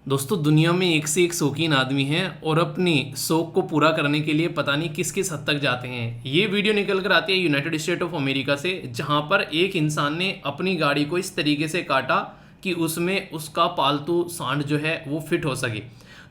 दोस्तों दुनिया में एक से एक शौकीन आदमी हैं और अपनी शौक को पूरा करने के लिए पता नहीं किस किस हद तक जाते हैं। ये वीडियो निकल कर आती है यूनाइटेड स्टेट ऑफ अमेरिका से, जहां पर एक इंसान ने अपनी गाड़ी को इस तरीके से काटा कि उसमें उसका पालतू सांड जो है वो फिट हो सके।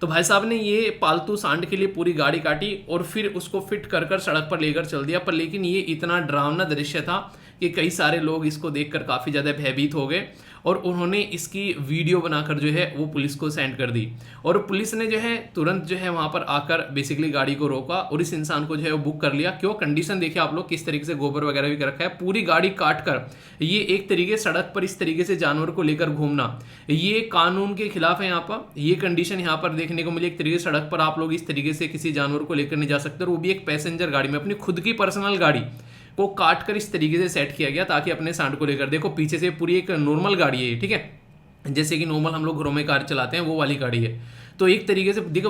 तो भाई साहब ने ये पालतू सांड के लिए पूरी गाड़ी काटी और फिर उसको फिट कर कर सड़क पर लेकर चल दिया। पर लेकिन ये इतना डरावना दृश्य था कि कई सारे लोग इसको देखकर काफ़ी ज़्यादा भयभीत हो गए और उन्होंने इसकी वीडियो बनाकर जो है वो पुलिस को सेंड कर दी। और पुलिस ने जो है तुरंत जो है वहाँ पर आकर बेसिकली गाड़ी को रोका और इस इंसान को जो है वो बुक कर लिया। क्यों, कंडीशन देखिए आप लोग, किस तरीके से गोबर वगैरह भी कर रखा है, पूरी गाड़ी काट कर ये एक तरीके सड़क पर इस तरीके से जानवर को लेकर घूमना ये कानून के खिलाफ है। यहाँ पर ये कंडीशन यहाँ पर देखने को मिली। एक तरीके सड़क पर आप लोग इस तरीके से किसी जानवर को लेकर नहीं जा सकते, और वो भी एक पैसेंजर गाड़ी में, अपनी खुद की पर्सनल गाड़ी को काट कर इस तरीके से सेट किया गया ताकि अपने सांड को लेकर। देखो पीछे से पूरी एक नॉर्मल गाड़ी है, ठीक है, जैसे कि नॉर्मल हम लोग घरों में कार चलाते हैं वो वाली गाड़ी है। तो एक तरीके से देखो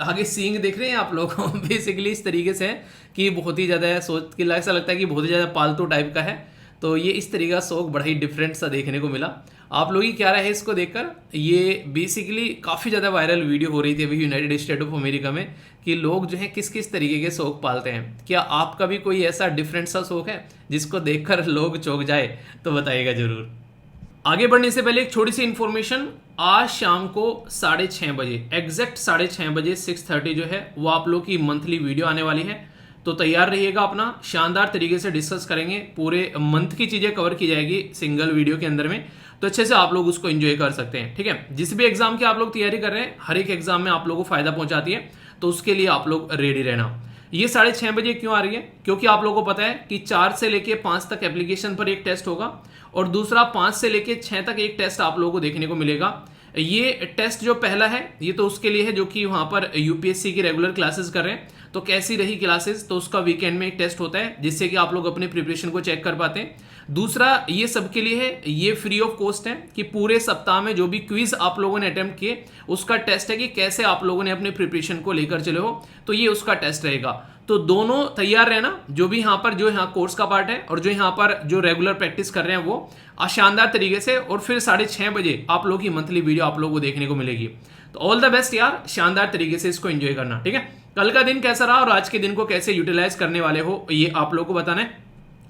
आगे सींग देख रहे हैं आप लोग बेसिकली इस तरीके से है कि बहुत ही ज़्यादा सोच के ऐसा लगता है कि बहुत ही ज़्यादा पालतू टाइप का है। तो ये इस तरीके का शौक बड़ा ही डिफरेंट सा देखने को मिला। आप लोग ही क्या रहा है इसको देखकर? ये बेसिकली काफ़ी ज़्यादा वायरल वीडियो हो रही थी अभी यूनाइटेड स्टेट ऑफ अमेरिका में कि लोग जो है किस किस तरीके के शौक पालते हैं। क्या आपका भी कोई ऐसा डिफरेंट सा शौक है जिसको देखकर लोग चौंक जाए? तो बताइएगा जरूर। आगे बढ़ने से पहले एक छोटी सी इन्फॉर्मेशन, आज शाम को 6:30 बजे, एग्जैक्ट 6:30 बजे 6:30 जो है वो आप लोग की मंथली वीडियो आने वाली है। तो तैयार रहिएगा, अपना शानदार तरीके से डिस्कस करेंगे, पूरे मंथ की चीज़ें कवर की जाएगी सिंगल वीडियो के अंदर में। तो अच्छे से आप लोग उसको एंजॉय कर सकते हैं, ठीक है। जिस भी एग्जाम की आप लोग तैयारी कर रहे हैं, हर एक एग्जाम में आप लोगों को फायदा पहुंचाती है, तो उसके लिए आप लोग रेडी रहना। ये 6:30 बजे क्यों आ रही है? क्योंकि आप लोगों को पता है कि 4 से लेके 5 तक एप्लीकेशन पर एक टेस्ट होगा और दूसरा 5 से लेके 6 तक एक टेस्ट आप लोगों को देखने को मिलेगा। ये टेस्ट जो पहला है ये तो उसके लिए है जो कि वहां पर यूपीएससी की रेगुलर क्लासेस कर रहे हैं। तो कैसी रही क्लासेस, तो उसका वीकेंड में एक टेस्ट होता है जिससे कि आप लोग अपने प्रिपरेशन को चेक कर पाते हैं। दूसरा ये सबके लिए है, ये फ्री ऑफ कॉस्ट है कि पूरे सप्ताह में जो भी क्विज आप लोगों ने अटेम्प्ट किए उसका टेस्ट है कि कैसे आप लोगों ने अपने प्रिपरेशन को लेकर चले हो, तो ये उसका टेस्ट रहेगा। तो दोनों तैयार रहना, जो भी यहाँ पर जो यहाँ कोर्स का पार्ट है और जो यहाँ पर जो रेगुलर प्रैक्टिस कर रहे हैं वो शानदार तरीके से। और फिर 6:30 बजे आप लोग की मंथली वीडियो आप लोगों को देखने को मिलेगी। तो ऑल द बेस्ट यार, शानदार तरीके से इसको एंजॉय करना, ठीक है। कल का दिन कैसा रहा और आज के दिन को कैसे यूटिलाइज करने वाले हो ये आप लोगों को बताना है।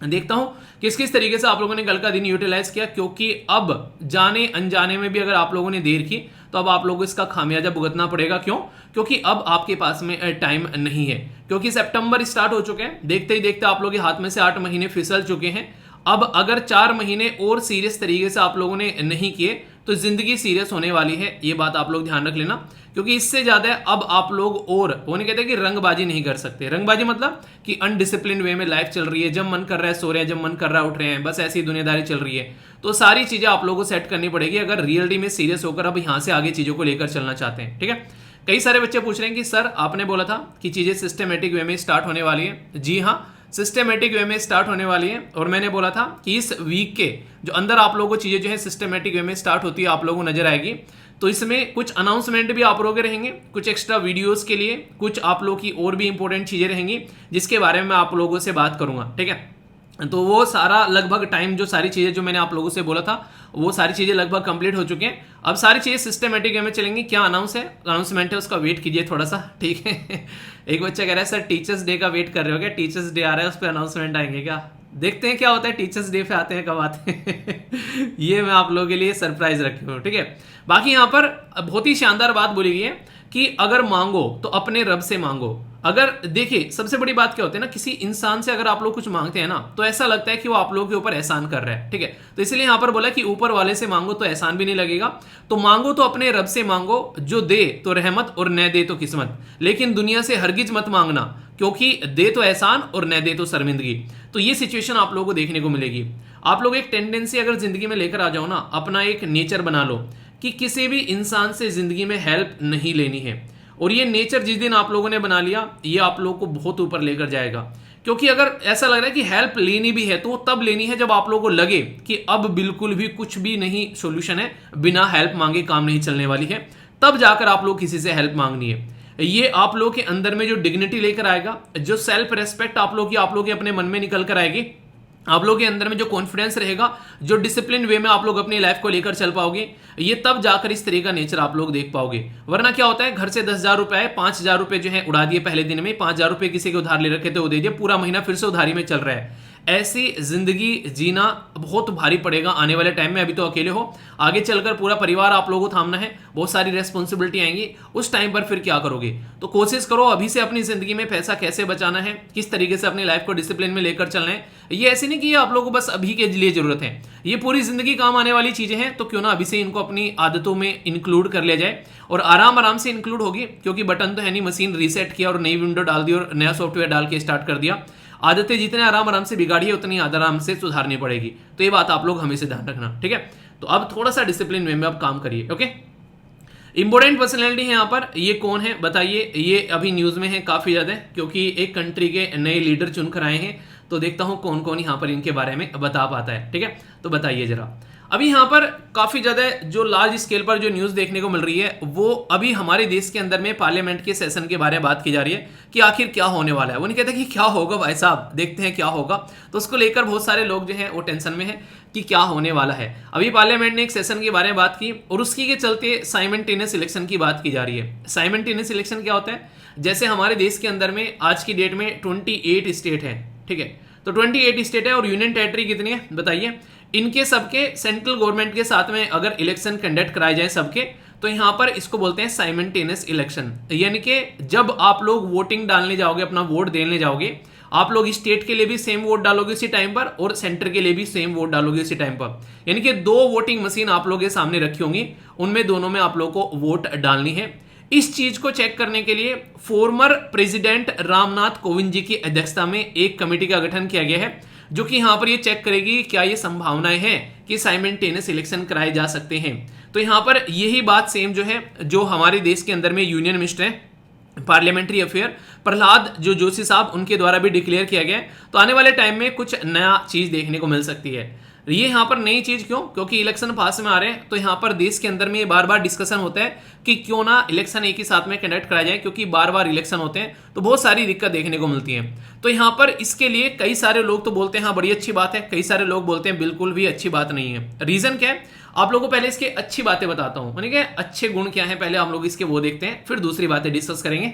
देखता हूं किस किस तरीके से आप लोगों ने कल का दिन यूटिलाइज किया, क्योंकि अब जाने अनजाने में भी अगर आप लोगों ने देर की तो अब आप लोगों को इसका खामियाजा भुगतना पड़ेगा। क्यों? क्योंकि अब आपके पास में टाइम नहीं है, क्योंकि सितंबर स्टार्ट हो चुके हैं। देखते ही देखते आप लोगों के हाथ में से 8 महीने फिसल चुके हैं। अब अगर 4 महीने और सीरियस तरीके से आप लोगों ने नहीं किए तो जिंदगी सीरियस होने वाली है, ये बात आप लोग ध्यान रख लेना। क्योंकि इससे ज्यादा अब आप लोग और वो नहीं कहते कि रंगबाजी नहीं कर सकते। रंगबाजी मतलब कि अनडिसिप्लिन वे में लाइफ चल रही है, जब मन कर रहा है सो रहे हैं, जब मन कर रहा है उठ रहे हैं, बस ऐसी दुनियादारी चल रही है। तो सारी चीजें आप लोगों को सेट करनी पड़ेगी अगर रियलिटी में सीरियस होकर अब यहां से आगे चीजों को लेकर चलना चाहते हैं, ठीक है। कई सारे बच्चे पूछ रहे हैं कि सर आपने बोला था कि चीजें सिस्टमेटिक वे में स्टार्ट होने वाली है। जी हाँ, सिस्टमेटिक वे में स्टार्ट होने वाली है। और मैंने बोला था कि इस वीक के जो अंदर आप लोगों को चीजें जो है सिस्टमेटिक वे में स्टार्ट होती है आप लोगों को नजर आएगी। तो इसमें कुछ अनाउंसमेंट भी आप लोगों के रहेंगे, कुछ एक्स्ट्रा वीडियोस के लिए, कुछ आप लोगों की और भी इंपॉर्टेंट चीजें रहेंगी जिसके बारे में मैं आप लोगों से बात करूंगा, ठीक है। तो वो सारा लगभग टाइम जो सारी चीजें जो मैंने आप लोगों से बोला था वो सारी चीजें लगभग कंप्लीट हो चुकी हैं। अब सारी चीजें सिस्टमेटिक वे में चलेंगी। क्या अनाउंसमेंट है उसका वेट कीजिए थोड़ा सा, ठीक है। एक बच्चा कह रहा है सर टीचर्स डे का वेट कर रहे हो क्या? टीचर्स डे आ रहा है, उस पर अनाउंसमेंट आएंगे क्या? देखते हैं क्या होता है, टीचर्स डे पे आते हैं कब आते हैं ये मैं आप लोगों के लिए सरप्राइज रखी हूँ, ठीक है। बाकी यहाँ पर बहुत ही शानदार बात बोली गई है कि अगर मांगो तो अपने रब से मांगो। अगर देखिए सबसे बड़ी बात क्या होती है ना, किसी इंसान से अगर आप लोग कुछ मांगते हैं ना तो ऐसा लगता है कि वो आप लोगों के ऊपर एहसान कर रहा है, ठीक है। तो इसलिए यहां पर बोला कि ऊपर वाले से मांगो तो एहसान भी नहीं लगेगा। तो मांगो तो अपने रब से मांगो, जो दे तो रहमत और न दे तो किस्मत। लेकिन दुनिया से हरगिज मत मांगना, क्योंकि दे तो एहसान और न दे तो शर्मिंदगी। तो ये सिचुएशन आप लोगों को देखने को मिलेगी। आप लोग एक टेंडेंसी अगर जिंदगी में लेकर आ जाओ ना, अपना एक नेचर बना लो कि किसी भी इंसान से जिंदगी में हेल्प नहीं लेनी है। और ये नेचर जिस दिन आप लोगों ने बना लिया ये आप लोगों को बहुत ऊपर लेकर जाएगा। क्योंकि अगर ऐसा लग रहा है कि हेल्प लेनी भी है तो वो तब लेनी है जब आप लोगों को लगे कि अब बिल्कुल भी कुछ भी नहीं सॉल्यूशन है, बिना हेल्प मांगे काम नहीं चलने वाली है, तब जाकर आप लोग किसी से हेल्प मांगनी है। ये आप लोगों के अंदर में जो डिग्निटी लेकर आएगा, जो सेल्फ रेस्पेक्ट आप लोग की अपने मन में निकल कर आएगी, आप लोगों के अंदर में जो कॉन्फिडेंस रहेगा, जो डिसिप्लिन वे में आप लोग अपनी लाइफ को लेकर चल पाओगे, ये तब जाकर इस तरह का नेचर आप लोग देख पाओगे। वरना क्या होता है, घर से 10,000 रुपए आए, 5,000 रुपए जो है उड़ा दिए पहले दिन में, 5,000 रुपए किसी के उधार ले रखे थे वो दे दिए, पूरा महीना फिर से उधारी में चल रहा है। ऐसी जिंदगी जीना बहुत भारी पड़ेगा आने वाले टाइम में। अभी तो अकेले हो, आगे चलकर पूरा परिवार आप लोगों को थामना है, बहुत सारी रेस्पॉन्सिबिलिटी आएंगी, उस टाइम पर फिर क्या करोगे। तो कोशिश करो अभी से अपनी जिंदगी में पैसा कैसे बचाना है, किस तरीके से अपनी लाइफ को डिसिप्लिन में लेकर चलना है। ये ऐसे नहीं कि ये आप लोगों को बस अभी के लिए जरूरत है, ये पूरी जिंदगी काम आने वाली चीजें हैं। तो क्यों ना अभी से इनको अपनी आदतों में इंक्लूड कर लिया जाए, और आराम आराम से इंक्लूड होगी, क्योंकि बटन तो है नहीं, मशीन रीसेट किया और नई विंडो डाल दी और नया सॉफ्टवेयर डाल के स्टार्ट कर दिया। आदतें जितने आराम आराम से बिगाड़ी है उतनी आराम से सुधारनी पड़ेगी। तो ये बात आप लोग हमेशा ध्यान रखना, ठीक है। तो अब थोड़ा सा डिसिप्लिन वे में अब काम करिए, ओके। इंपॉर्टेंट पर्सनैलिटी है यहाँ पर, ये कौन है बताइए। ये अभी न्यूज में है काफी ज्यादा, क्योंकि एक कंट्री के नए लीडर चुनकर आए हैं। तो देखता हूं कौन कौन यहाँ पर इनके बारे में बता पाता है, ठीक है। तो बताइए जरा। अभी यहाँ पर काफी ज्यादा जो लार्ज स्केल पर जो न्यूज देखने को मिल रही है, वो अभी हमारे देश के अंदर में पार्लियामेंट के सेशन के बारे में बात की जा रही है कि आखिर क्या होने वाला है। वो नहीं कहते कि क्या होगा भाई साहब, देखते हैं क्या होगा। तो उसको लेकर बहुत सारे लोग जो हैं वो टेंशन में है कि क्या होने वाला है। अभी पार्लियामेंट ने एक सेशन के बारे में बात की, और उसकी के चलते साइमल्टेनियस इलेक्शन की बात की जा रही है। साइमल्टेनियस इलेक्शन क्या होता है, जैसे हमारे देश के अंदर में आज की डेट में 28 स्टेट है, ठीक है। तो 28 स्टेट है, और यूनियन टेरिटरी कितनी है बताइए। इनके सबके सेंट्रल गवर्नमेंट के साथ में अगर इलेक्शन कंडक्ट कराए जाए सबके, तो यहां पर इसको बोलते हैं साइमल्टेनियस इलेक्शन। यानी कि जब आप लोग वोटिंग डालने जाओगे, अपना वोट देने जाओगे, आप लोग स्टेट के लिए भी सेम वोट डालोगे उसी टाइम पर, और सेंटर के लिए भी सेम वोट डालोगे उसी टाइम पर। यानी कि 2 वोटिंग मशीन आप लोगों के सामने रखी होंगी, उनमें दोनों में आप लोग को वोट डालनी है। इस चीज को चेक करने के लिए फॉर्मर प्रेसिडेंट रामनाथ कोविंद जी की अध्यक्षता में एक कमेटी का गठन किया गया है, जो कि यहां पर ये चेक करेगी क्या ये संभावनाएं हैं कि साइमल्टेनियस इलेक्शन कराए जा सकते हैं। तो यहां पर यही बात सेम जो है, जो हमारे देश के अंदर में यूनियन मिनिस्टर है पार्लियामेंट्री अफेयर प्रहलाद जो जोशी साहब, उनके द्वारा भी डिक्लेयर किया गया है। तो आने वाले टाइम में कुछ नया चीज देखने को मिल सकती है। ये यहाँ पर नई चीज क्यों, क्योंकि इलेक्शन पास में आ रहे हैं। तो यहाँ पर देश के अंदर में बार बार डिस्कशन होता है कि क्यों ना इलेक्शन एक ही साथ में कंडक्ट कराया जाए, क्योंकि बार बार इलेक्शन होते हैं तो बहुत सारी दिक्कत देखने को मिलती है। तो यहाँ पर इसके लिए कई सारे लोग तो बोलते हैं हाँ बड़ी अच्छी बात है, कई सारे लोग बोलते हैं बिल्कुल भी अच्छी बात नहीं है। रीजन क्या है, आप लोगों को पहले इसके अच्छी बातें बताता हूँ, यानी कि अच्छे गुण क्या है, पहले हम लोग इसके वो देखते हैं, फिर दूसरी बातें डिस्कस करेंगे।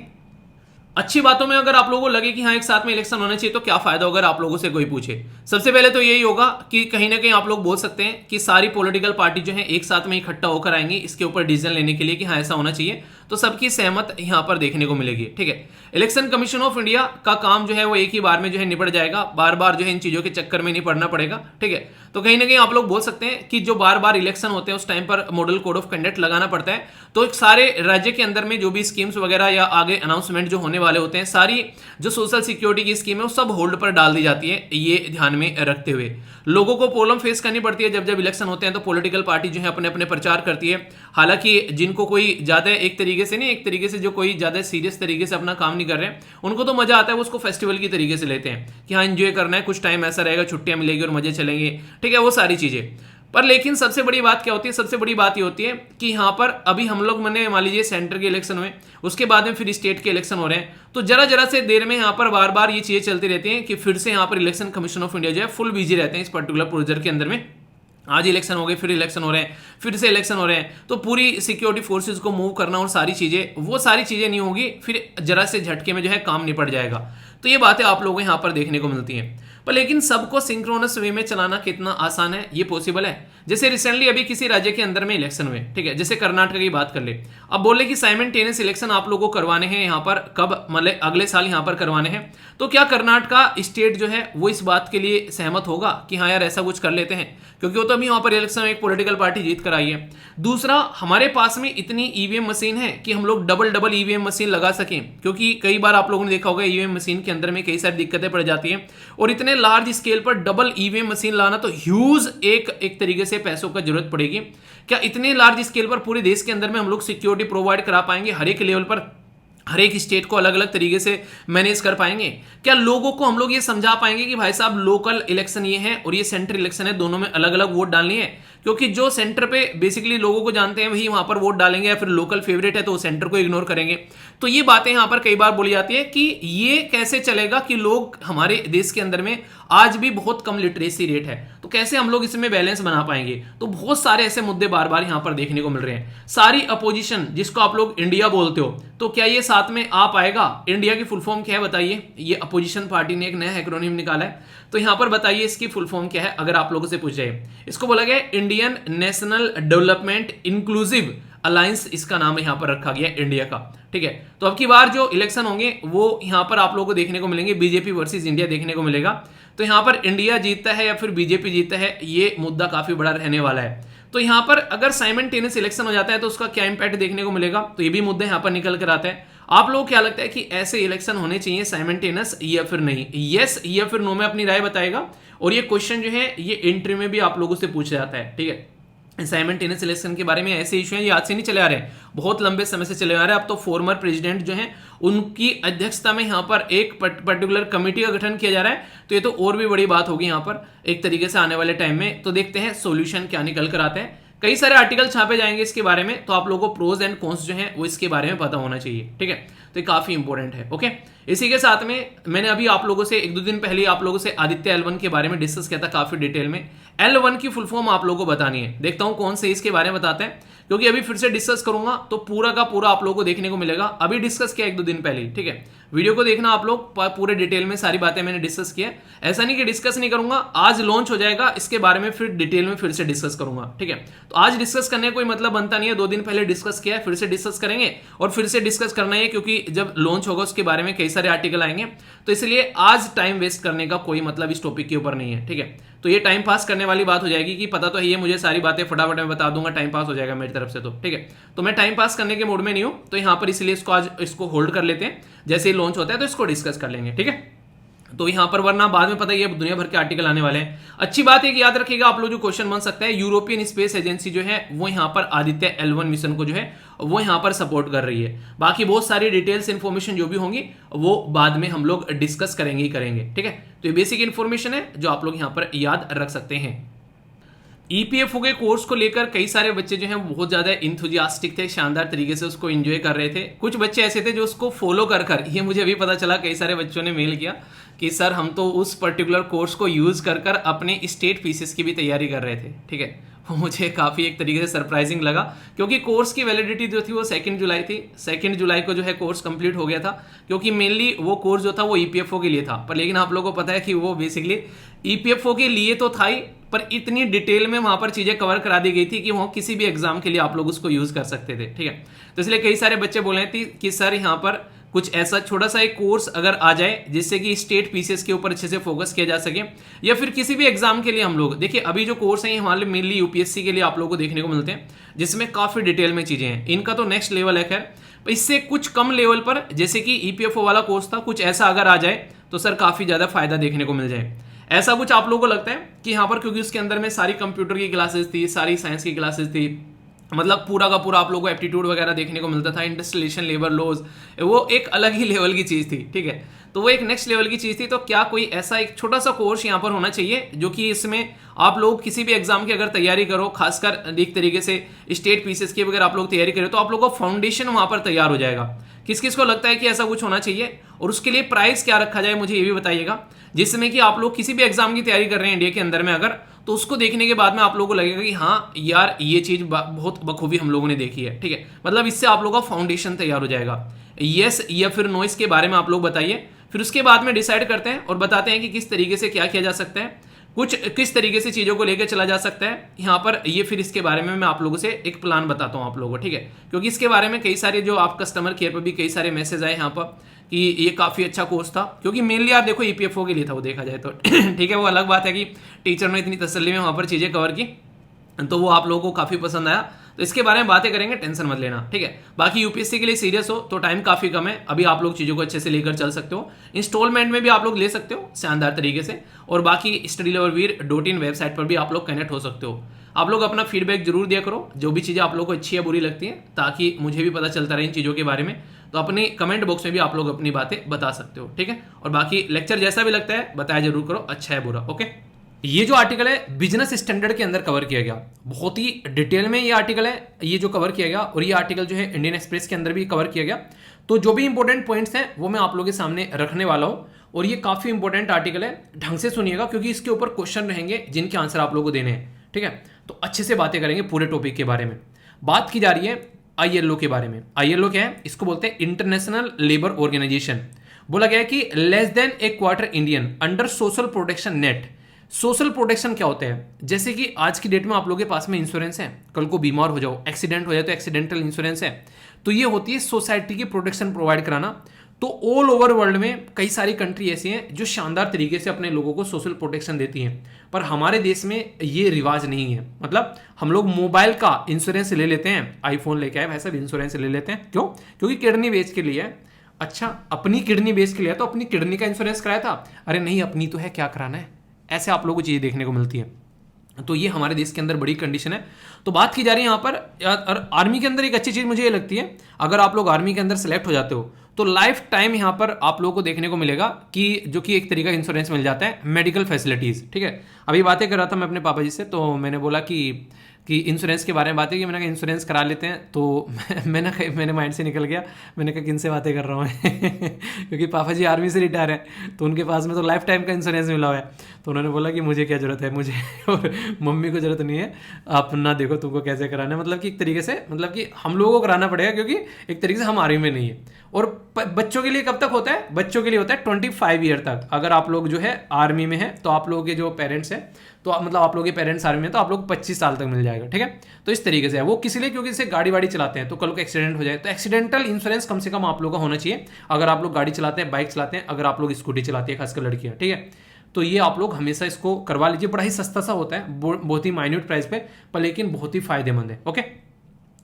अच्छी बातों में अगर आप लोगों को लगे कि हाँ एक साथ में इलेक्शन होना चाहिए, तो क्या फायदा होगा आप लोगों से कोई पूछे। सबसे पहले तो यही होगा कि कहीं ना कहीं आप लोग बोल सकते हैं कि सारी पॉलिटिकल पार्टी जो है एक साथ में इकट्ठा होकर आएंगी इसके ऊपर डिसीजन लेने के लिए कि हाँ ऐसा होना चाहिए, तो सबकी सहमत यहां पर देखने को मिलेगी, ठीक है। इलेक्शन कमीशन ऑफ इंडिया का काम जो है वो एक ही बार में जो है निपट जाएगा, बार बार जो है इन चीजों के चक्कर में नहीं पड़ना पड़ेगा, ठीक है। तो कहीं ना कहीं आप लोग बोल सकते हैं कि जो बार बार इलेक्शन होते हैं उस टाइम पर मॉडल कोड ऑफ कंडक्ट लगाना पड़ता है। तो सारे राज्य के अंदर में जो भी स्कीम्स वगैरह या आगे अनाउंसमेंट जो होने वाले होते हैं, सारी जो सोशल सिक्योरिटी की स्कीम है वो सब होल्ड पर डाल दी जाती है। ये ध्यान में रखते हुए लोगों को प्रॉब्लम फेस करनी पड़ती है जब इलेक्शन होते हैं, तो पॉलिटिकल पार्टी जो है अपने अपने प्रचार करती है। हालांकि जिनको कोई ज्यादा एक तरीके से नहीं, एक तरीके से जो कोई ज्यादा सीरियस तरीके से अपना काम नहीं कर रहे हैं, उनको तो मजा आता है, वो उसको फेस्टिवल की तरीके से लेते हैं कि हाँ एंजॉय करना है, कुछ टाइम ऐसा रहेगा, छुट्टियां मिलेगी और मजे चलेंगे, ठीक है, वो सारी चीजें। पर लेकिन सबसे बड़ी बात क्या होती है, सबसे बड़ी बात ये होती है कि यहाँ पर अभी हम लोग मैंने मान लीजिए सेंटर के इलेक्शन हुए, उसके बाद में फिर स्टेट के इलेक्शन हो रहे हैं, तो जरा जरा से देर में यहाँ पर बार बार ये चीजें चलती रहती हैं कि फिर से यहाँ पर इलेक्शन कमीशन ऑफ इंडिया जो है फुल बिजी रहते हैं इस पर्टिकुलर प्रोजेक्ट के अंदर में। आज इलेक्शन हो गए, फिर इलेक्शन हो रहे हैं, फिर से इलेक्शन हो रहे हैं, तो पूरी सिक्योरिटी फोर्सेस को मूव करना और सारी चीजें, वो सारी चीजें नहीं होगी, फिर जरा से झटके में जो है काम निपट जाएगा। तो ये बातें आप लोगों को यहाँ पर देखने को मिलती हैं। पर लेकिन सबको सिंक्रोनस वे में चलाना कितना आसान है, ये पॉसिबल है। जैसे रिसेंटली अभी किसी राज्य के अंदर में इलेक्शन हुए, ठीक है, जैसे कर्नाटक की बात कर ले, अब बोले कि साइमल्टेनियस इलेक्शन आप लोगों को करवाने हैं यहाँ पर, कब मतलब अगले साल यहाँ पर करवाने हैं। तो क्या कर्नाटक स्टेट जो है वो इस बात के लिए सहमत होगा कि हाँ यार ऐसा कुछ कर लेते हैं, क्योंकि वो तो अभी वहां पर इलेक्शन में एक पॉलिटिकल पार्टी जीत कर आई है। दूसरा, हमारे पास में इतनी ईवीएम मशीन है कि हम लोग डबल ईवीएम मशीन लगा सकें, क्योंकि कई बार आप लोगों ने देखा होगा ईवीएम मशीन के अंदर में कई सारी दिक्कतें पड़ जाती हैं, और इतने लार्ज स्केल पर डबल ईवीएम मशीन लाना तो ह्यूज एक तरीके से पैसों का जरूरत पड़ेगी। क्या इतने लार्ज स्केल पर पूरे देश के अंदर में हम लोग सिक्योरिटी प्रोवाइड करा पाएंगे हर एक लेवल पर? हर एक स्टेट को अलग अलग तरीके से मैनेज कर पाएंगे? क्या लोगों को हम लोग ये समझा पाएंगे कि भाई साहब लोकल इलेक्शन ये है और ये सेंट्रल इलेक्शन है, दोनों में अलग अलग वोट डालनी है? क्योंकि जो सेंटर पे बेसिकली लोगों को जानते हैं वही वहां पर वोट डालेंगे, या फिर लोकल फेवरेट है तो वो सेंटर को इग्नोर करेंगे। तो ये बातें यहां पर कई बार बोली जाती है कि ये कैसे चलेगा कि लोग, हमारे देश के अंदर में आज भी बहुत कम लिटरेसी रेट है, तो कैसे हम लोग इसमें बैलेंस बना पाएंगे? तो बहुत सारे ऐसे मुद्दे बार बार यहां पर देखने को मिल रहे हैं। सारी अपोजिशन जिसको आप लोग इंडिया बोलते हो, तो क्या ये साथ में आ पाएगा? इंडिया की फुल फॉर्म क्या है बताइए? ये अपोजिशन पार्टी ने एक नया एक्रोनिम निकाला है, तो यहां पर बताइए इसकी फुल फॉर्म क्या है अगर आप लोगों से पूछ जाए। इसको बोला गया Indian national development inclusive alliance, इसका नाम यहां पर रखा गया इंडिया का। ठीक है, तो अब की बार जो इलेक्शन होंगे वो यहां पर आप लोगों को देखने को मिलेंगे, बीजेपी वर्सेस इंडिया देखने को मिलेगा। तो यहां पर इंडिया जीतता है या फिर बीजेपी जीतता है, ये मुद्दा काफी बड़ा रहने वाला है। तो यहां पर अगर साइमल्टेनियस इलेक्शन हो जाता है तो उसका क्या इंपैक्ट देखने को मिलेगा, तो ये भी मुद्दे यहां पर निकल कर आते हैं। आप लोगों को क्या लगता है कि ऐसे इलेक्शन होने चाहिए साइमल्टेनियस या फिर नहीं? यस या फिर नो में अपनी राय बताएगा। और ये क्वेश्चन जो है ये इंटरव्यू में भी आप लोगों से पूछा जाता है। ठीक है, साइमल्टेनियस इलेक्शन के बारे में ऐसे इशू हैं, ये आज से नहीं चले आ रहे हैं, बहुत लंबे समय से चले आ रहे हैं। अब तो फॉर्मर प्रेसिडेंट जो हैं उनकी अध्यक्षता में यहाँ पर एक पर्टिकुलर कमेटी का गठन किया जा रहा है, तो ये तो और भी बड़ी बात होगी यहाँ पर एक तरीके से आने वाले टाइम में। तो देखते हैं सॉल्यूशन क्या निकल कर आते हैं। कई सारे आर्टिकल छापे जाएंगे इसके बारे में, तो आप लोगों को प्रोज एंड कॉन्स जो है वो इसके बारे में पता होना चाहिए। ठीक है, तो ये काफी इंपॉर्टेंट है। ओके, इसी के साथ में मैंने अभी आप लोगों से 1-2 दिन पहले आप लोगों से आदित्य L1 के बारे में डिस्कस किया था काफी डिटेल में। L1 की फुल फॉर्म आप लोगों को बतानी है, देखता हूं कौन से इसके बारे में बताते हैं, क्योंकि अभी फिर से डिस्कस करूंगा तो पूरा का पूरा आप लोगों को देखने को मिलेगा। अभी डिस्कस किया 1-2 दिन पहले। ठीक है, वीडियो को देखना आप लोग, पूरे डिटेल में सारी बातें मैंने डिस्कस किया। ऐसा नहीं कि डिस्कस नहीं करूंगा, आज लॉन्च हो जाएगा इसके बारे में फिर डिटेल में फिर से डिस्कस करूंगा। ठीक है, तो आज डिस्कस करने का कोई मतलब बनता नहीं है, 2 दिन पहले डिस्कस किया है, फिर से डिस्कस करेंगे और फिर से डिस्कस करना है, क्योंकि जब लॉन्च होगा उसके बारे में कई सारे आर्टिकल आएंगे, तो इसलिए आज टाइम वेस्ट करने का कोई मतलब इस टॉपिक के ऊपर नहीं है। ठीक है, तो ये टाइम पास करने वाली बात हो जाएगी कि पता तो है ये मुझे सारी बातें फटाफट में बता दूंगा, टाइम पास हो जाएगा मेरी तरफ से। तो ठीक है, तो मैं टाइम पास करने के मूड में नहीं हूं, तो यहां पर इसलिए इसको आज इसको होल्ड कर लेते हैं, जैसे ही लॉन्च होता है तो इसको डिस्कस कर लेंगे। ठीक है, तो यहां पर वरना बाद में पता ही है दुनिया भर के आर्टिकल आने वाले हैं। अच्छी बात है कि याद रखिएगा आप लोग, जो क्वेश्चन बन सकता है, यूरोपियन स्पेस एजेंसी जो है वो यहां पर आदित्य L1 मिशन को जो है वो यहां पर सपोर्ट कर रही है। बाकी बहुत सारी डिटेल्स इंफॉर्मेशन जो भी होंगी वो बाद में हम लोग डिस्कस करेंगे ही करेंगे। ठीक है, तो ये बेसिक इंफॉर्मेशन है जो आप लोग यहां पर याद रख सकते हैं। ईपीएफओ के कोर्स को लेकर कई सारे बच्चे जो हैं बहुत ज़्यादा इंथुजियास्टिक थे, शानदार तरीके से उसको एंजॉय कर रहे थे। कुछ बच्चे ऐसे थे जो उसको फॉलो कर ये मुझे अभी पता चला, कई सारे बच्चों ने मेल किया कि सर हम तो उस पर्टिकुलर कोर्स को यूज़ कर अपने स्टेट पीसीएस की भी तैयारी कर रहे थे। ठीक है, वो मुझे काफ़ी एक तरीके से सरप्राइजिंग लगा, क्योंकि कोर्स की वैलिडिटी जो थी वो 2 जुलाई थी। 2 जुलाई को जो है कोर्स कंप्लीट हो गया था, क्योंकि मेनली वो कोर्स जो था वो ईपीएफओ के लिए था। पर लेकिन आप लोगों को पता है कि वो बेसिकली ईपीएफओ के लिए तो था ही, पर इतनी डिटेल में वहां पर चीजें कवर करा दी गई थी कि वहाँ किसी भी एग्जाम के लिए आप लोग उसको यूज कर सकते थे। ठीक है, तो इसलिए कई सारे बच्चे बोल रहे थे कि सर यहाँ पर कुछ ऐसा छोटा सा एक कोर्स अगर आ जाए जिससे कि स्टेट पीसीएस के ऊपर अच्छे से फोकस किया जा सके, या फिर किसी भी एग्जाम के लिए हम लोग देखिए, अभी जो कोर्स है हमारे मेनली यूपीएससी के लिए आप लोगों को देखने को मिलते हैं, जिसमें काफी डिटेल में चीजें हैं। इनका तो नेक्स्ट लेवल है, खैर इससे कुछ कम लेवल पर जैसे कि ईपीएफओ वाला कोर्स था, कुछ ऐसा अगर आ जाए तो सर काफी ज्यादा फायदा देखने को मिल जाए। ऐसा कुछ आप लोगों को लगता है कि यहाँ पर, क्योंकि उसके अंदर में सारी कंप्यूटर की क्लासेस थी, सारी साइंस की क्लासेस थी, मतलब पूरा का पूरा आप लोगों को एप्टीट्यूड वगैरह देखने को मिलता था, इंडस्ट्रियलाइजेशन, लेबर लॉज, वो एक अलग ही लेवल की चीज़ थी। ठीक है, तो वो एक नेक्स्ट लेवल की चीज़ थी। तो क्या कोई ऐसा एक छोटा सा कोर्स यहाँ पर होना चाहिए जो कि इसमें आप लोग किसी भी एग्जाम की अगर तैयारी करो, खासकर एक तरीके से स्टेट पीसीएस की अगर आप लोग तैयारी करें, तो आप लोगों का फाउंडेशन वहाँ पर तैयार हो जाएगा। किस किस को लगता है कि ऐसा कुछ होना चाहिए, और उसके लिए प्राइस क्या रखा जाए मुझे ये भी बताइएगा, जिसमें कि आप लोग किसी भी एग्जाम की तैयारी कर रहे हैं इंडिया के अंदर में अगर, तो उसको देखने के बाद में आप लोगों को लगेगा कि हाँ यार ये चीज बहुत बखूबी हम लोगों ने देखी है। ठीक है, मतलब इससे आप लोगों का फाउंडेशन तैयार हो जाएगा। यस या फिर नो इसके बारे में आप लोग बताइए, फिर उसके बाद में डिसाइड करते हैं और बताते हैं कि किस तरीके से क्या किया जा सकता है, कुछ किस तरीके से चीज़ों को लेकर चला जा सकता है यहाँ पर। ये फिर इसके बारे में मैं आप लोगों से एक प्लान बताता हूँ आप लोगों को। ठीक है, क्योंकि इसके बारे में कई सारे जो आप कस्टमर केयर पर भी कई सारे मैसेज आए यहाँ पर कि ये काफ़ी अच्छा कोर्स था, क्योंकि मेनली आप देखो ईपीएफओ के लिए था वो देखा जाए तो। ठीक है, वो अलग बात है कि टीचर ने इतनी तसल्ली में वहाँ पर चीज़ें कवर की, तो वो आप लोगों को काफ़ी पसंद आया। तो इसके बारे में बातें करेंगे, टेंशन मत लेना। ठीक है, बाकी यूपीएससी के लिए सीरियस हो तो टाइम काफ़ी कम है, अभी आप लोग चीज़ों को अच्छे से लेकर चल सकते हो, इंस्टॉलमेंट में भी आप लोग ले सकते हो शानदार तरीके से, और बाकी studyloverveer.in वेबसाइट पर भी आप लोग कनेक्ट हो सकते हो। आप लोग अपना फीडबैक जरूर दिया करो, जो भी चीज़ें आप लोगों को अच्छी या बुरी लगती हैं, ताकि मुझे भी पता चलता रहे इन चीज़ों के बारे में। तो अपनी कमेंट बॉक्स में भी आप लोग अपनी बातें बता सकते हो, ठीक है। और बाकी लेक्चर जैसा भी लगता है बताया जरूर करो, अच्छा है बुरा, ओके। ये जो आर्टिकल है बिजनेस स्टैंडर्ड के अंदर कवर किया गया, बहुत ही डिटेल में ये आर्टिकल है, ये जो कवर किया गया, और ये आर्टिकल जो है इंडियन एक्सप्रेस के अंदर भी कवर किया गया। तो जो भी इंपॉर्टेंट पॉइंट्स हैं वो मैं आप लोगों के सामने रखने वाला हूं, और ये काफी इंपॉर्टेंट आर्टिकल है, ढंग से सुनिएगा क्योंकि इसके ऊपर क्वेश्चन रहेंगे जिनके आंसर आप लोगों को देने हैं, ठीक है। तो अच्छे से बातें करेंगे पूरे टॉपिक के बारे में। बात की जा रही है ILO के बारे में। ILO क्या है? इसको बोलते हैं इंटरनेशनल लेबर ऑर्गेनाइजेशन। बोला गया है कि लेस देन ए quarter Indian under social protection net. Social protection क्या होता है? जैसे कि आज की डेट में आप लोगों के पास में इंश्योरेंस है, कल को बीमार हो जाओ, एक्सीडेंट हो जाए तो एक्सीडेंटल इंश्योरेंस है, तो ये होती है सोसाइटी की प्रोटेक्शन प्रोवाइड कराना। तो ऑल ओवर वर्ल्ड में कई सारी कंट्री ऐसी हैं जो शानदार तरीके से अपने लोगों को सोशल प्रोटेक्शन देती हैं, पर हमारे देश में ये रिवाज नहीं है। मतलब हम लोग मोबाइल का इंश्योरेंस ले लेते हैं, आईफोन लेके आए भाई साहब इंश्योरेंस ले लेते हैं, क्यों? क्योंकि किडनी बेच के लिए है। अच्छा, अपनी किडनी बेच के लिया तो अपनी किडनी का इंश्योरेंस कराया था? अरे नहीं, अपनी तो है, क्या कराना है? ऐसे आप लोगों को चीज़ें देखने को मिलती है। तो ये हमारे देश के अंदर बड़ी कंडीशन है। तो बात की जा रही है यहाँ पर आर्मी के अंदर एक अच्छी चीज़ मुझे ये लगती है, अगर आप लोग आर्मी के अंदर सेलेक्ट हो जाते हो तो लाइफ टाइम यहाँ पर आप लोगों को देखने को मिलेगा कि जो कि एक तरीका इंश्योरेंस मिल जाता है, मेडिकल फैसिलिटीज़, ठीक है। अभी बातें कर रहा था मैं अपने पापा जी से, तो मैंने बोला कि इंश्योरेंस के बारे में बातें की, मैंने कहा इंश्योरेंस करा लेते हैं। तो मेरे माइंड से निकल गया, मैंने कहा किन से बातें कर रहा हूँ क्योंकि पापा जी आर्मी से रिटायर हैं, तो उनके पास में तो लाइफ टाइम का इंश्योरेंस मिला हुआ है। तो उन्होंने बोला कि मुझे क्या ज़रूरत है, मुझे और मम्मी को ज़रूरत नहीं है, आप ना देखो तुमको कैसे कराना है। मतलब कि एक तरीके से, मतलब कि हम लोगों को कराना पड़ेगा क्योंकि एक तरीके से हम आर्मी में नहीं है। और बच्चों के लिए कब तक होता है? बच्चों के लिए होता है 25 ईयर तक। अगर आप लोग जो है आर्मी में है तो आप लोगों के जो पेरेंट्स हैं, तो मतलब आप लोगों के पेरेंट्स आर्मी में, तो आप लोग 25 साल तक मिल जाएगा, ठीक है। तो इस तरीके से है वो, किसी लिए क्योंकि इसे गाड़ी वाड़ी चलाते हैं तो कल को एक्सीडेंट हो जाए तो एक्सीडेंटल इंश्योरेंस कम से कम आप लोगों का होना चाहिए। अगर आप लोग गाड़ी चलाते हैं, बाइक चलाते हैं, अगर आप लोग स्कूटी चलाते हैं, खासकर लड़कियां, ठीक है, तो ये आप लोग हमेशा इसको करवा लीजिए। बड़ा ही सस्ता सा होता है, बहुत ही माइन्यूट प्राइस पे, पर लेकिन बहुत ही फायदेमंद है, ओके।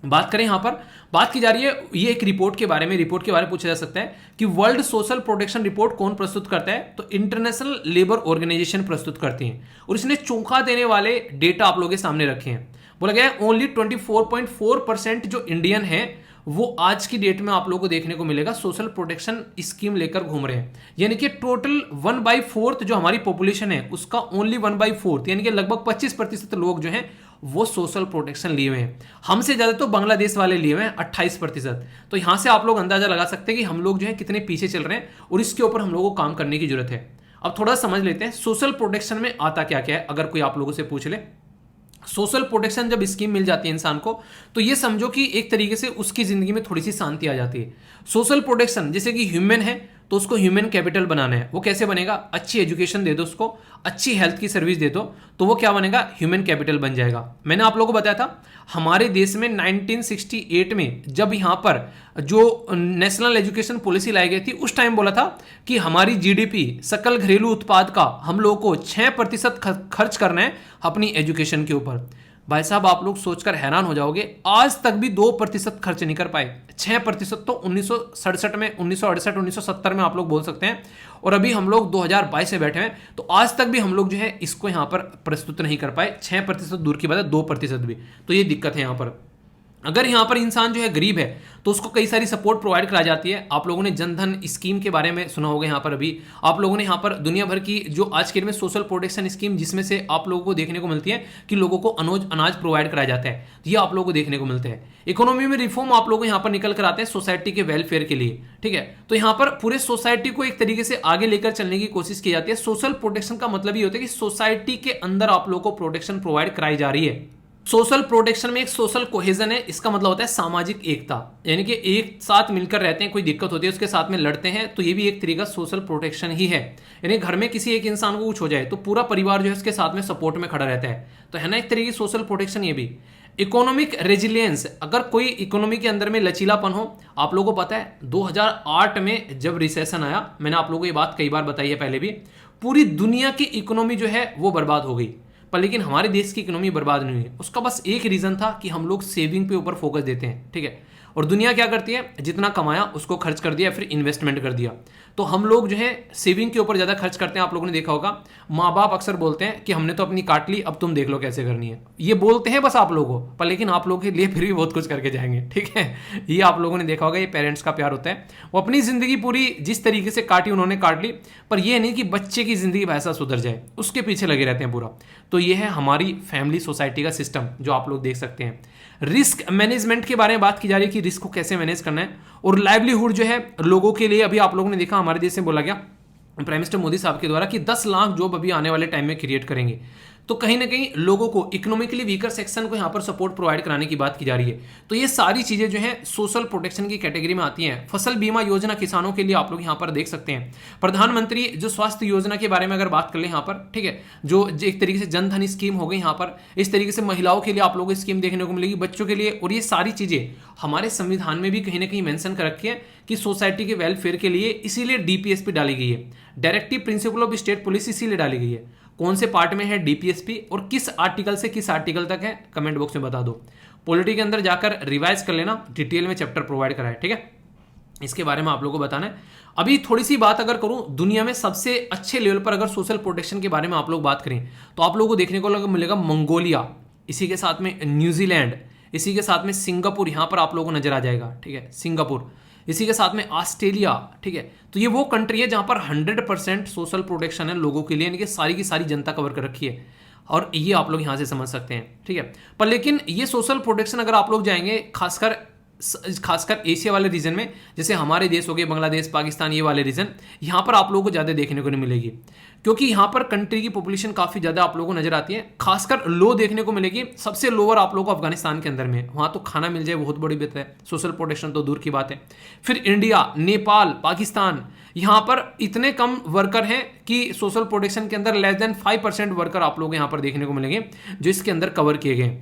बात करें यहाँ पर, बात की जा रही है ये एक रिपोर्ट के बारे में, रिपोर्ट के बारे में पूछा जा सकता है कि वर्ल्ड सोशल प्रोटेक्शन रिपोर्ट कौन प्रस्तुत करता है? तो इंटरनेशनल लेबर ऑर्गेनाइजेशन प्रस्तुत करती है, और इसने चौंका देने वाले डेटा आप लोगों के सामने रखे हैं। बोला गया है ओनली 24.4% जो इंडियन है वो आज की डेट में आप लोगों को देखने को मिलेगा सोशल प्रोटेक्शन स्कीम लेकर घूम रहे हैं। यानी कि टोटल 1/4 जो हमारी पॉपुलेशन है उसका ओनली 1/4 यानी कि लगभग 25% लोग जो हैं वो सोशल प्रोटेक्शन लिए हुए हैं। हमसे ज्यादा तो बांग्लादेश वाले लिए हुए हैं 28%। तो यहां से आप लोग अंदाजा लगा सकते हैं कि हम लोग जो है कितने पीछे चल रहे हैं, और इसके ऊपर हम लोगों को काम करने की जरूरत है। अब थोड़ा समझ लेते हैं सोशल प्रोटेक्शन में आता क्या क्या है। अगर कोई आप लोगों से पूछ ले, सोशल प्रोटेक्शन जब स्कीम मिल जाती है इंसान को, तो ये समझो कि एक तरीके से उसकी जिंदगी में थोड़ी सी शांति आ जाती है। सोशल प्रोटेक्शन जैसे कि ह्यूमन है तो उसको ह्यूमन कैपिटल बनाना है। वो कैसे बनेगा? अच्छी एजुकेशन दे दो उसको, अच्छी हेल्थ की सर्विस दे दो, तो वो क्या बनेगा? ह्यूमन कैपिटल बन जाएगा। मैंने आप लोगों को बताया था हमारे देश में 1968 में जब यहाँ पर जो नेशनल एजुकेशन पॉलिसी लाई गई थी, उस टाइम बोला था कि हमारी जीडीपी सकल घरेलू उत्पाद का हम लोगों को 6% खर्च करना है अपनी एजुकेशन के ऊपर। भाई साहब आप लोग सोचकर हैरान हो जाओगे, आज तक भी 2% खर्च नहीं कर पाए। 6% तो 1967 में, 1968, 1970 में आप लोग बोल सकते हैं, और अभी हम लोग 2022 में बैठे हैं, तो आज तक भी हम लोग जो है इसको यहाँ पर प्रस्तुत नहीं कर पाए। 6% दूर की बात है, 2% भी, तो ये दिक्कत है यहाँ पर। अगर यहाँ पर इंसान जो है गरीब है तो उसको कई सारी सपोर्ट प्रोवाइड कराई जाती है। आप लोगों ने जनधन स्कीम के बारे में सुना होगा। यहाँ पर अभी आप लोगों ने यहाँ पर दुनिया भर की जो आज के दिन में सोशल प्रोटेक्शन स्कीम, जिसमें से आप लोगों को देखने को मिलती है कि लोगों को अनाज प्रोवाइड कराया जाता है, ये आप लोगों को देखने को मिलते हैं। इकोनॉमी में रिफॉर्म आप लोग यहाँ पर निकल कर आते हैं सोसाइटी के वेलफेयर के लिए, ठीक है। तो यहाँ पर पूरे सोसाइटी को एक तरीके से आगे लेकर चलने की कोशिश की जाती है। सोशल प्रोटेक्शन का मतलब ये होता है कि सोसाइटी के अंदर आप लोगों को प्रोटेक्शन प्रोवाइड कराई जा रही है। सोशल प्रोटेक्शन में एक सोशल कोहेजन है, इसका मतलब होता है सामाजिक एकता, यानी कि एक साथ मिलकर रहते हैं, कोई दिक्कत होती है उसके साथ में लड़ते हैं, तो ये भी एक तरीका सोशल प्रोटेक्शन ही है। यानी घर में किसी एक इंसान को कुछ हो जाए तो पूरा परिवार जो है उसके साथ में सपोर्ट में खड़ा रहता है, तो है ना एक तरीके की सोशल प्रोटेक्शन। ये भी इकोनॉमिक रेजिलियंस, अगर कोई इकोनॉमी के अंदर में लचीलापन हो। आप लोगों को पता है 2008 में जब रिसेशन आया, मैंने आप लोगों को ये बात कई बार बताई है पहले भी, पूरी दुनिया की इकोनॉमी जो है वो बर्बाद हो गई। पर लेकिन हमारे देश की इकोनॉमी बर्बाद नहीं हुई। उसका बस एक रीज़न था कि हम लोग सेविंग पे ऊपर फोकस देते हैं, ठीक है। और दुनिया क्या करती है, जितना कमाया उसको खर्च कर दिया, फिर इन्वेस्टमेंट कर दिया। तो हम लोग जो है सेविंग के ऊपर ज़्यादा खर्च करते हैं। आप लोगों ने देखा होगा, माँ बाप अक्सर बोलते हैं कि हमने तो अपनी काट ली, अब तुम देख लो कैसे करनी है। ये बोलते हैं बस आप लोगों को, पर लेकिन आप लोगों के लिए फिर भी बहुत कुछ करके जाएंगे, ठीक है। ये आप लोगों ने देखा होगा, ये पेरेंट्स का प्यार होता है। वो अपनी ज़िंदगी पूरी जिस तरीके से काटी उन्होंने काट ली, पर ये नहीं कि बच्चे की ज़िंदगी वैसा सुधर जाए, उसके पीछे लगे रहते हैं पूरा। तो ये है हमारी फैमिली सोसाइटी का सिस्टम जो आप लोग देख सकते हैं। रिस्क मैनेजमेंट के बारे में बात की जा रही है कि रिस्क को कैसे मैनेज करना है। और लाइवलीहुड जो है लोगों के लिए, अभी आप लोगों ने देखा हमारे देश में बोला गया प्राइम मिनिस्टर मोदी साहब के द्वारा कि 10 लाख जॉब अभी आने वाले टाइम में क्रिएट करेंगे। तो कहीं ना कहीं लोगों को, इकोनॉमिकली वीकर सेक्शन को यहाँ पर सपोर्ट प्रोवाइड कराने की बात की जा रही है। तो ये सारी चीजें जो हैं सोशल प्रोटेक्शन की कैटेगरी में आती हैं। फसल बीमा योजना किसानों के लिए आप लोग यहाँ पर देख सकते हैं। प्रधानमंत्री जो स्वास्थ्य योजना के बारे में अगर बात कर ले यहाँ पर, ठीक है, जो एक तरीके से जन धन स्कीम हो गई यहाँ पर, इस तरीके से महिलाओं के लिए आप लोगों को स्कीम देखने को मिलेगी, बच्चों के लिए। और ये सारी चीजें हमारे संविधान में भी कहीं ना कहीं मेंशन कर रखी है कि सोसाइटी के वेलफेयर के लिए, इसीलिए डीपीएसपी डाली गई है, directive principle of state police, इसीलिए डाली गई है। कौन से पार्ट में है डीपीएसपी और किस आर्टिकल से किस आर्टिकल तक है, कमेंट बॉक्स में बता दो। पॉलिटी के अंदर जाकर रिवाइज कर लेना, डिटेल में चैप्टर प्रोवाइड करा है, ठीक है। इसके बारे में आप लोगों को बताना है। अभी थोड़ी सी बात अगर करूं, दुनिया में सबसे अच्छे लेवल पर अगर सोशल प्रोटेक्शन के बारे में आप लोग बात करें तो आप लोगों को देखने को मिलेगा मंगोलिया, इसी के साथ में न्यूजीलैंड, इसी के साथ में सिंगापुर, यहां पर आप लोगों को नजर आ जाएगा, ठीक है, सिंगापुर, इसी के साथ में ऑस्ट्रेलिया, ठीक है। तो ये वो कंट्री है जहां पर 100% सोशल प्रोटेक्शन है लोगों के लिए, यानी कि सारी की सारी जनता कवर कर रखी है। और ये आप लोग यहां से समझ सकते हैं, ठीक है। पर लेकिन ये सोशल प्रोटेक्शन अगर आप लोग जाएंगे खासकर एशिया वाले रीजन में, जैसे हमारे देश हो गए, बांग्लादेश, पाकिस्तान, ये वाले रीजन, यहां पर आप लोगों को ज़्यादा देखने को नहीं मिलेगी, क्योंकि यहां पर कंट्री की पॉपुलेशन काफ़ी ज़्यादा आप लोगों को नजर आती है। खासकर लो देखने को मिलेगी, सबसे लोअर आप लोगों को अफगानिस्तान के अंदर में, वहां तो खाना मिल जाए बहुत बड़ी बात है, सोशल प्रोटेक्शन तो दूर की बात है। फिर इंडिया, नेपाल, पाकिस्तान, यहां पर इतने कम वर्कर हैं कि सोशल प्रोटेक्शन के अंदर लेस देन 5% वर्कर आप लोग यहां पर देखने को मिलेंगे जो इसके अंदर कवर किए गए।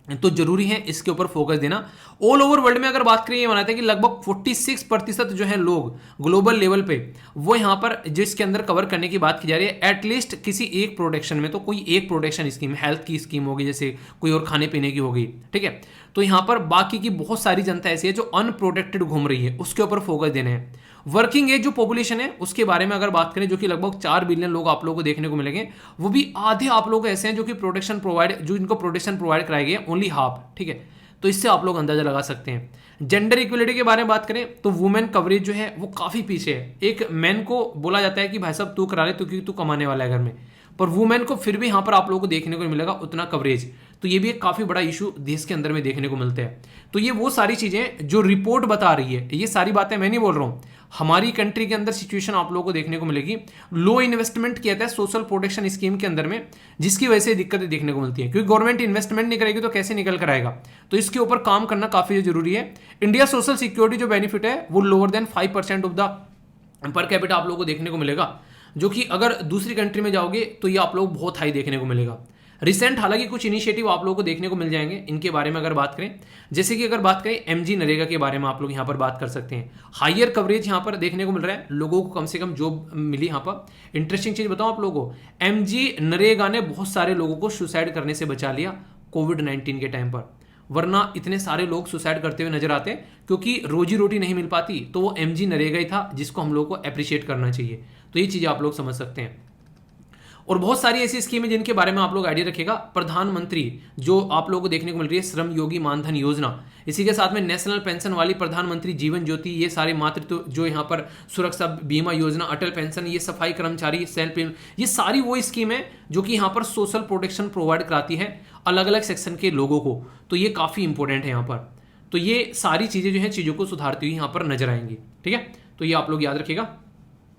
तो जरूरी है इसके ऊपर फोकस देना। ऑल ओवर वर्ल्ड में अगर बात करें, ये मानते हैं कि लगभग 46% जो है लोग ग्लोबल लेवल पे, वो यहाँ पर जिसके अंदर कवर करने की बात की जा रही है, एटलीस्ट किसी एक प्रोटेक्शन में, तो कोई एक प्रोटेक्शन स्कीम, हेल्थ की स्कीम होगी, जैसे कोई और खाने पीने की होगी, ठीक है। तो यहाँ पर बाकी की बहुत सारी जनता ऐसी है जो अनप्रोटेक्टेड घूम रही है, उसके ऊपर फोकस देने हैं। वर्किंग एज जो पॉपुलेशन है उसके बारे में अगर बात करें, जो कि लगभग 4 बिलियन लोग आप लोगों को देखने को मिलेंगे, वो भी आधे आप लोग ऐसे हैं जो कि इनको प्रोटेक्शन प्रोवाइड कराई गई है, ओनली हाफ, ठीक है। तो इससे आप लोग अंदाजा लगा सकते हैं। जेंडर इक्वलिटी के बारे में बात करें तो वुमेन कवरेज जो है वो काफी पीछे है। एक मैन को बोला जाता है कि भाई साहब तू करा ले, तो क्योंकि तू कमाने वाला है घर में, पर वुमेन को फिर भी यहाँ पर आप लोगों को देखने को मिलेगा उतना कवरेज। तो ये भी एक काफी बड़ा इशू देश के अंदर में देखने को मिलता है। तो ये वो सारी चीजें जो रिपोर्ट बता रही है, ये सारी बातें मैं नहीं बोल रहा हूँ, हमारी कंट्री के अंदर सिचुएशन आप लोगों को देखने को मिलेगी। लो इन्वेस्टमेंट किया था सोशल प्रोटेक्शन स्कीम के अंदर में, जिसकी वजह से दिक्कतें देखने को मिलती है, क्योंकि गवर्नमेंट इन्वेस्टमेंट नहीं करेगी तो कैसे निकल कर आएगा। तो इसके ऊपर काम करना काफी जरूरी है। इंडिया सोशल सिक्योरिटी जो बेनिफिट है वो lower than 5% of the per capita आप लोगों को देखने को मिलेगा, जो कि अगर दूसरी कंट्री में जाओगे तो ये आप लोग बहुत हाई देखने को मिलेगा। रिसेंट हालांकि कुछ इनिशिएटिव आप लोगों को देखने को मिल जाएंगे इनके बारे में अगर बात करें, जैसे कि अगर बात करें एमजी नरेगा के बारे में आप लोग यहाँ पर बात कर सकते हैं। हायर कवरेज यहाँ पर देखने को मिल रहा है, लोगों को कम से कम जॉब मिली यहाँ पर। इंटरेस्टिंग चीज बताऊं आप लोगों को, एमजी नरेगा ने बहुत सारे लोगों को सुसाइड करने से बचा लिया कोविड-19 के टाइम पर, वरना इतने सारे लोग सुसाइड करते हुए नजर आते हैं, क्योंकि रोजी रोटी नहीं मिल पाती। तो वो एमजी नरेगा ही था जिसको हम लोग को अप्रिशिएट करना चाहिए। तो ये चीजें आप लोग समझ सकते हैं। और बहुत सारी ऐसी स्कीमें जिनके बारे में आप लोग आइडिया रखेगा। प्रधानमंत्री जो आप लोगों को देखने को मिल रही है श्रम योगी मानधन योजना, इसी के साथ में नेशनल पेंशन वाली प्रधानमंत्री जीवन ज्योति, ये सारे मातृत्व जो यहाँ पर सुरक्षा बीमा योजना, अटल पेंशन, ये सफाई कर्मचारी सेल्फ, ये सारी वो स्कीम है जो कि यहाँ पर सोशल प्रोटेक्शन प्रोवाइड कराती है अलग अलग सेक्शन के लोगों को। तो ये काफी इंपॉर्टेंट है यहाँ पर। तो ये सारी चीजें जो है चीजों को सुधारती हुई यहाँ पर नजर आएंगी, ठीक है। तो ये आप लोग याद रखिएगा।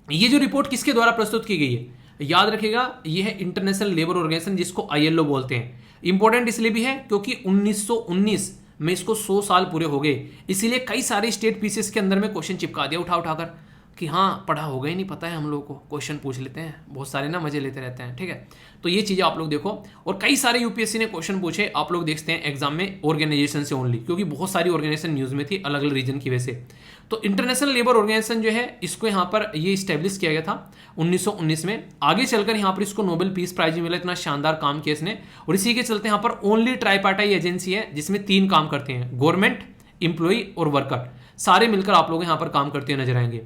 ये जो रिपोर्ट किसके द्वारा प्रस्तुत की गई है, याद रखिएगा, ये है इंटरनेशनल लेबर ऑर्गेनाइजेशन, जिसको आईएलओ बोलते हैं। इंपॉर्टेंट इसलिए भी है क्योंकि 1919 में इसको 100 साल पूरे हो गए, इसीलिए कई सारे स्टेट पीसेस के अंदर में क्वेश्चन चिपका दिया उठाकर। कि हाँ पढ़ा होगा ही नहीं, पता है हम लोग को, क्वेश्चन पूछ लेते हैं, बहुत सारे ना मजे लेते रहते हैं, ठीक है। तो ये चीज़ें आप लोग देखो, और कई सारे यूपीएससी ने क्वेश्चन पूछे आप लोग देखते हैं एग्जाम में ऑर्गेनाइजेशन से ओनली, क्योंकि बहुत सारी ऑर्गेनाइजेशन न्यूज़ में थी अलग अलग रीजन की वजह से। तो इंटरनेशनल लेबर ऑर्गेनाइजेशन जो है इसको यहाँ पर ये इस्टेब्लिश किया गया था 1919 में। आगे चलकर यहाँ पर इसको नोबेल पीस प्राइज मिला, इतना शानदार काम किया इसने। और इसी के चलते यहाँ पर ओनली ट्राइपार्टाइट एजेंसी है जिसमें 3 काम करते हैं, गवर्नमेंट, एम्प्लॉई और वर्कर, सारे मिलकर आप लोग यहाँ पर काम करते हुए नजर आएंगे।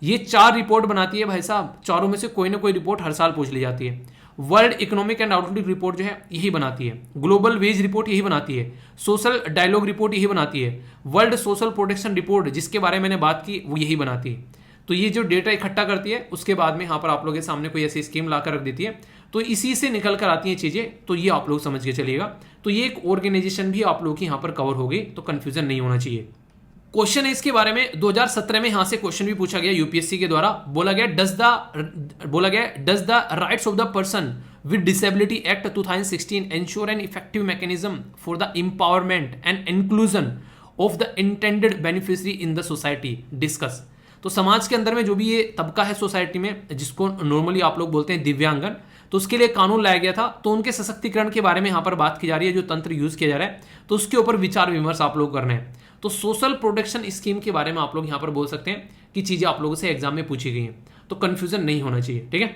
ये 4 रिपोर्ट बनाती है भाई साहब, चारों में से कोई ना कोई रिपोर्ट हर साल पूछ ली जाती है। World economic and outlook report जो है यही बनाती है, ग्लोबल वेज रिपोर्ट यही बनाती है, सोशल डायलॉग रिपोर्ट यही बनाती है, वर्ल्ड सोशल प्रोटेक्शन रिपोर्ट जिसके बारे में मैंने बात की वो यही बनाती है। तो ये जो डेटा इकट्ठा करती है उसके बाद में यहाँ पर आप लोगों के सामने कोई ऐसी स्कीम लाकर रख देती है, तो इसी से निकल कर आती हैं चीजें। तो ये आप लोग समझ के चलिएगा। तो ये एक ऑर्गेनाइजेशन भी आप लोग की यहाँ पर कवर हो गई, तो कंफ्यूजन नहीं होना चाहिए। क्वेश्चन है इसके बारे में 2017 में यहां से क्वेश्चन भी पूछा गया यूपीएससी के द्वारा। बोला गया does the rights of the person with disability act 2016 ensure an effective mechanism for the empowerment and inclusion of the intended beneficiary in the society, discuss. तो समाज के अंदर में जो भी ये तबका है सोसाइटी में जिसको नॉर्मली आप लोग बोलते हैं दिव्यांगन, तो उसके लिए कानून लाया गया था। तो उनके सशक्तिकरण के बारे में यहाँ पर बात की जा रही है, जो तंत्र यूज किया जा रहा है, तो उसके ऊपर विचार विमर्श आप लोग करने हैं। तो सोशल प्रोटेक्शन स्कीम के बारे में आप लोग यहाँ पर बोल सकते हैं कि चीजें आप लोगों से एग्जाम में पूछी गई हैं, तो कंफ्यूजन नहीं होना चाहिए, ठीक है।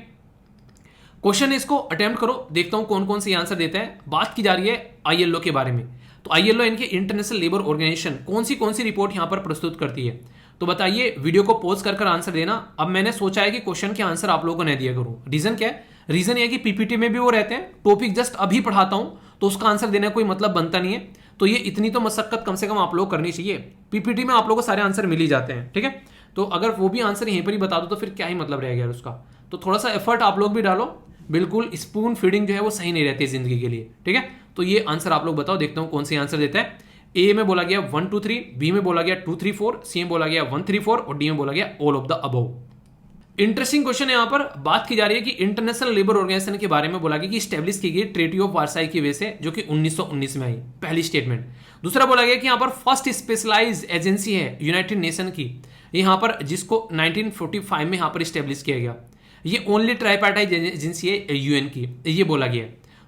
क्वेश्चन इसको अटेम्प्ट करो, देखता हूं कौन कौन से आंसर देता है। बात की जा रही है आईएलओ के बारे में। तो आईएलओ इनके इंटरनेशनल लेबर ऑर्गेनाइजेशन कौन सी रिपोर्ट यहाँ पर प्रस्तुत करती है। तो बताइए, वीडियो को पॉज कर आंसर देना। अब मैंने सोचा है कि क्वेश्चन के आंसर आप लोगों को नहीं दिया करूं। रीजन क्या है? रीजन ये है कि पीपीटी में भी वो रहते हैं, टॉपिक जस्ट अभी पढ़ाता हूं तो उसका आंसर देने का कोई मतलब बनता नहीं है। तो ये इतनी तो मशक्कत कम से कम आप लोग करनी चाहिए। पीपीटी में आप लोगों को सारे आंसर मिल ही जाते हैं, ठीक है। तो अगर वो भी आंसर यहीं पर ही बता दो तो फिर क्या ही मतलब रहेगा यार उसका। तो थोड़ा सा एफर्ट आप लोग भी डालो, बिल्कुल स्पून फीडिंग जो है वो सही नहीं रहती है जिंदगी के लिए, ठीक है। तो ये आंसर आप लोग बताओ, देखता हूं कौन से आंसर देता है। ए में बोला गया 1 2 3, बी में बोला गया 2 3 4, सी में बोला गया 1 3 4 और डी में बोला गया all of the above. Interesting question है। यहां पर बात की जा रही है कि इंटरनेशनल लेबर ऑर्गेनाइजेशन के बारे में बोला गया कि स्टैब्लिश की गई ट्रीटी ऑफ वार्साई की वजह से, जो कि 1919 में आई, पहली स्टेटमेंट। दूसरा बोला गया कि यहां पर फर्स्ट स्पेशलाइज्ड एजेंसी है यूनाइटेड नेशन की, यहां पर जिसको 1945 में यहां पर स्टैब्लिश किया गया। ये ओनली ट्राइपार्टाइट एजेंसी है यूएन की, ये बोला गया।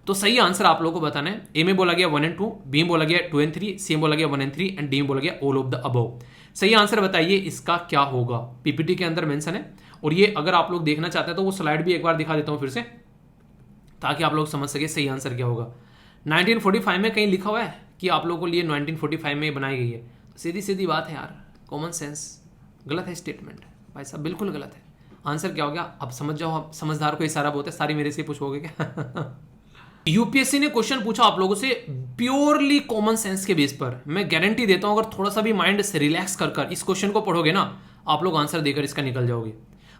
तो सही आंसर आप लोगों को बताना है। ए में बोला गया 1 and 2, बी में बोला गया 2 and 3, सी में बोला गया 1 and 3 एंड डी में बोला गया ऑल ऑफ द अबव। सही आंसर बताइए इसका क्या होगा। पीपीटी के अंदर मेंशन है, और ये अगर आप लोग देखना चाहते हैं तो वो स्लाइड भी एक बार दिखा देता हूं फिर से, ताकि आप लोग समझ सके सही आंसर क्या होगा। 1945 में कहीं लिखा हुआ है कि आप लोगों को लिए 1945 में बनाई गई है। सीधी सीधी बात है यार, कॉमन सेंस। गलत है स्टेटमेंट भाई साहब, बिल्कुल गलत है। आंसर क्या हो गया अब समझ जाओ। आप समझदार को इशारा बहुत है, सारी मेरे से पूछोगे क्या? यूपीएससी ने क्वेश्चन पूछा आप लोगों से प्योरली कॉमन सेंस के बेस पर। मैं गारंटी देता हूं अगर थोड़ा सा भी माइंड से रिलैक्स कर इस क्वेश्चन को पढ़ोगे ना, आप लोग आंसर देकर इसका निकल जाओगे।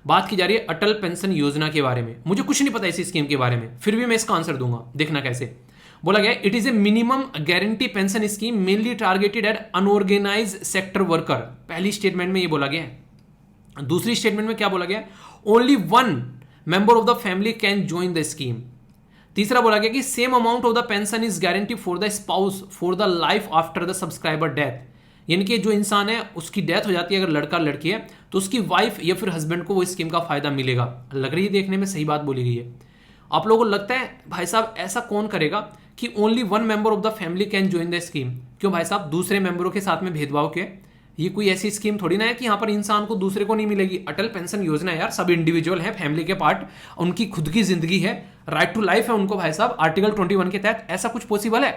बात की जा रही है अटल पेंशन योजना के बारे में। मुझे कुछ नहीं पता इस स्कीम के बारे में, फिर भी मैं इसका आंसर दूंगा, देखना कैसे। बोला गया it is a minimum guarantee pension scheme mainly targeted at unorganise sector worker. पहली स्टेटमेंट में ये बोला गया है। दूसरी स्टेटमेंट में क्या बोला गया? Only 1 member of the family can join the scheme. तीसरा बोला गया कि same amount of the pension is guarantee for the spouse for the life after the subscriber death. यानी कि जो इंसान है उसकी डेथ हो जाती है, अगर लड़का लड़की है तो उसकी वाइफ या फिर हस्बैंड को वो स्कीम का फायदा मिलेगा। लग रही है देखने में सही बात बोली गई है। आप लोगों को लगता है भाई साहब ऐसा कौन करेगा कि only 1 member of the family can join the scheme? क्यों भाई साहब, दूसरे मेंबरों के साथ में भेदभाव के? ये कोई ऐसी स्कीम थोड़ी ना है कि यहाँ पर इंसान को दूसरे को नहीं मिलेगी। अटल पेंशन योजना है यार, सब इंडिविजुअल है, फैमिली के पार्ट, उनकी खुद की जिंदगी है, राइट टू लाइफ है उनको भाई साहब, आर्टिकल 21 के तहत। ऐसा कुछ पॉसिबल है?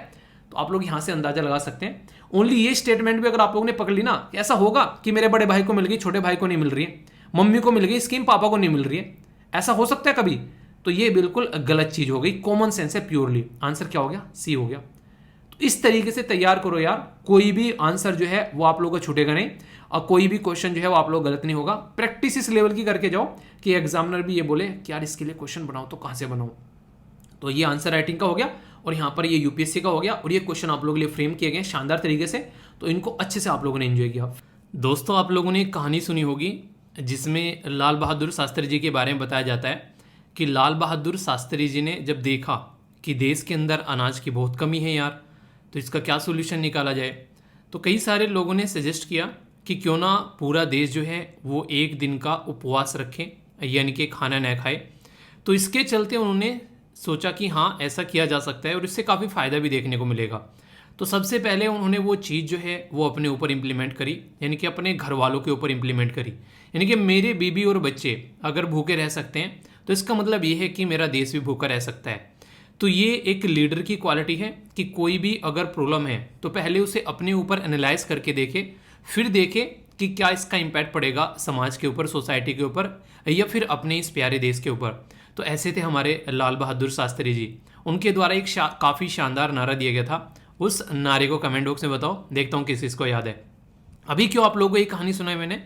तो आप लोग यहां से अंदाजा लगा सकते हैं। ओनली ये स्टेटमेंट भी अगर आप लोगों ने पकड़ ली ना, ऐसा होगा कि मेरे बड़े भाई को मिल गई, छोटे भाई को नहीं मिल रही है, मम्मी को मिल गई स्कीम, पापा को नहीं मिल रही है, ऐसा हो सकता है कभी? तो ये बिल्कुल गलत चीज हो गई। कॉमन सेंस है प्योरली। आंसर क्या हो गया? सी हो गया। तो इस तरीके से तैयार करो यार, कोई भी आंसर जो है वो आप लोगों को छूटेगा नहीं, और कोई भी क्वेश्चन जो है वो आप लोग गलत नहीं होगा। प्रैक्टिस इस लेवल की करके जाओ कि एग्जामिनर भी ये बोले कि यार इसके लिए क्वेश्चन बनाओ, तो कहां से बनाओ। तो ये आंसर राइटिंग का हो गया, और यहाँ पर ये यूपीएससी का हो गया, और ये क्वेश्चन आप लोगों के लिए फ्रेम किए गए शानदार तरीके से। तो इनको अच्छे से आप लोगों ने एंजॉय किया। दोस्तों, आप लोगों ने एक कहानी सुनी होगी जिसमें लाल बहादुर शास्त्री जी के बारे में बताया जाता है कि लाल बहादुर शास्त्री जी ने जब देखा कि देश के अंदर अनाज की बहुत कमी है यार, तो इसका क्या सोल्यूशन निकाला जाए, तो कई सारे लोगों ने सजेस्ट किया कि क्यों ना पूरा देश जो है वो एक दिन का उपवास रखे, यानी कि खाना न खाए। तो इसके चलते उन्होंने सोचा कि हाँ ऐसा किया जा सकता है और इससे काफ़ी फ़ायदा भी देखने को मिलेगा। तो सबसे पहले उन्होंने वो चीज़ जो है वो अपने ऊपर इम्प्लीमेंट करी, यानी कि अपने घर वालों के ऊपर इम्प्लीमेंट करी। यानी कि मेरे बीबी और बच्चे अगर भूखे रह सकते हैं तो इसका मतलब ये है कि मेरा देश भी भूखा रह सकता है। तो ये एक लीडर की क्वालिटी है कि कोई भी अगर प्रॉब्लम है तो पहले उसे अपने ऊपर एनालाइज करके देखे, फिर देखे कि क्या इसका इम्पैक्ट पड़ेगा समाज के ऊपर, सोसाइटी के ऊपर, या फिर अपने इस प्यारे देश के ऊपर। तो ऐसे थे हमारे लाल बहादुर शास्त्री जी। उनके द्वारा एक काफ़ी शानदार नारा दिया गया था। उस नारे को कमेंट बॉक्स में बताओ, देखता हूँ किस किस को याद है। अभी क्यों आप लोगों को ये कहानी सुनाई मैंने?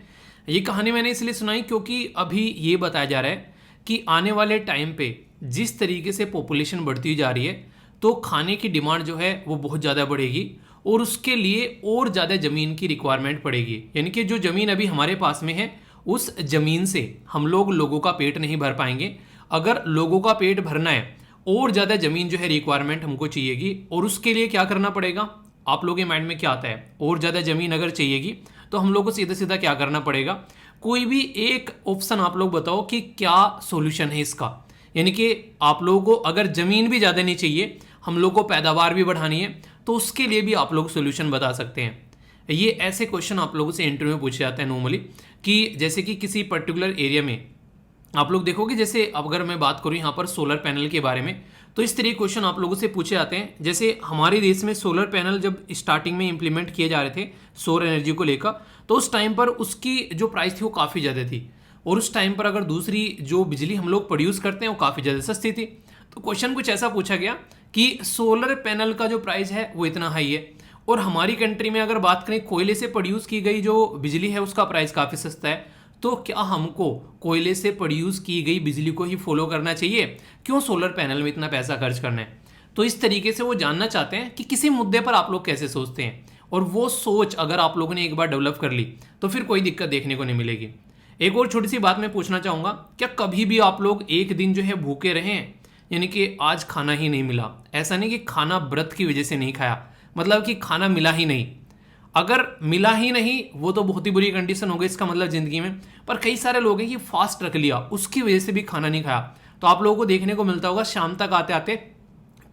ये कहानी मैंने इसलिए सुनाई क्योंकि अभी ये बताया जा रहा है कि आने वाले टाइम पे जिस तरीके से पॉपुलेशन बढ़ती जा रही है तो खाने की डिमांड जो है वो बहुत ज़्यादा बढ़ेगी और उसके लिए और ज़्यादा ज़मीन की रिक्वायरमेंट पड़ेगी। यानी कि जो ज़मीन अभी हमारे पास में है उस ज़मीन से हम लोगों का पेट नहीं भर पाएंगे। अगर लोगों का पेट भरना है और ज़्यादा ज़मीन जो है रिक्वायरमेंट हमको चाहिएगी, और उसके लिए क्या करना पड़ेगा? आप लोगों के माइंड में क्या आता है? और ज़्यादा ज़मीन अगर चाहिएगी तो हम लोग को सीधा सीधा क्या करना पड़ेगा? कोई भी एक ऑप्शन आप लोग बताओ कि क्या सॉल्यूशन है इसका। यानी कि आप लोगों को अगर ज़मीन भी ज़्यादा नहीं चाहिए, हम लोग को पैदावार भी बढ़ानी है, तो उसके लिए भी आप लोग सॉल्यूशन बता सकते हैं। ये ऐसे क्वेश्चन आप लोगों से इंटरव्यू में पूछे जाते हैं नॉर्मली, कि जैसे कि किसी पर्टिकुलर एरिया में आप लोग देखोगे, जैसे अगर मैं बात करूं यहाँ पर सोलर पैनल के बारे में, तो इस तरह क्वेश्चन आप लोगों से पूछे जाते हैं। जैसे हमारे देश में सोलर पैनल जब स्टार्टिंग में इंप्लीमेंट किए जा रहे थे सौर एनर्जी को लेकर, तो उस टाइम पर उसकी जो प्राइस थी वो काफ़ी ज़्यादा थी, और उस टाइम पर अगर दूसरी जो बिजली हम लोग प्रोड्यूस करते हैं वो काफ़ी ज़्यादा सस्ती थी। तो क्वेश्चन कुछ ऐसा पूछा गया कि सोलर पैनल का जो प्राइस है वो इतना हाई है, और हमारी कंट्री में अगर बात करें कोयले से प्रोड्यूस की गई जो बिजली है उसका प्राइस काफ़ी सस्ता है, तो क्या हमको कोयले से प्रोड्यूस की गई बिजली को ही फॉलो करना चाहिए? क्यों सोलर पैनल में इतना पैसा खर्च करना है? तो इस तरीके से वो जानना चाहते हैं कि किसी मुद्दे पर आप लोग कैसे सोचते हैं, और वो सोच अगर आप लोगों ने एक बार डेवलप कर ली तो फिर कोई दिक्कत देखने को नहीं मिलेगी। एक और छोटी सी बात मैं पूछना चाहूँगा, क्या कभी भी आप लोग एक दिन जो है भूखे रहे हैं? यानी कि आज खाना ही नहीं मिला, ऐसा नहीं कि खाना व्रत की वजह से नहीं खाया, मतलब कि खाना मिला ही नहीं। अगर मिला ही नहीं वो तो बहुत ही बुरी कंडीशन हो गई इसका मतलब ज़िंदगी में। पर कई सारे लोग हैं कि फास्ट रख लिया, उसकी वजह से भी खाना नहीं खाया, तो आप लोगों को देखने को मिलता होगा शाम तक आते आते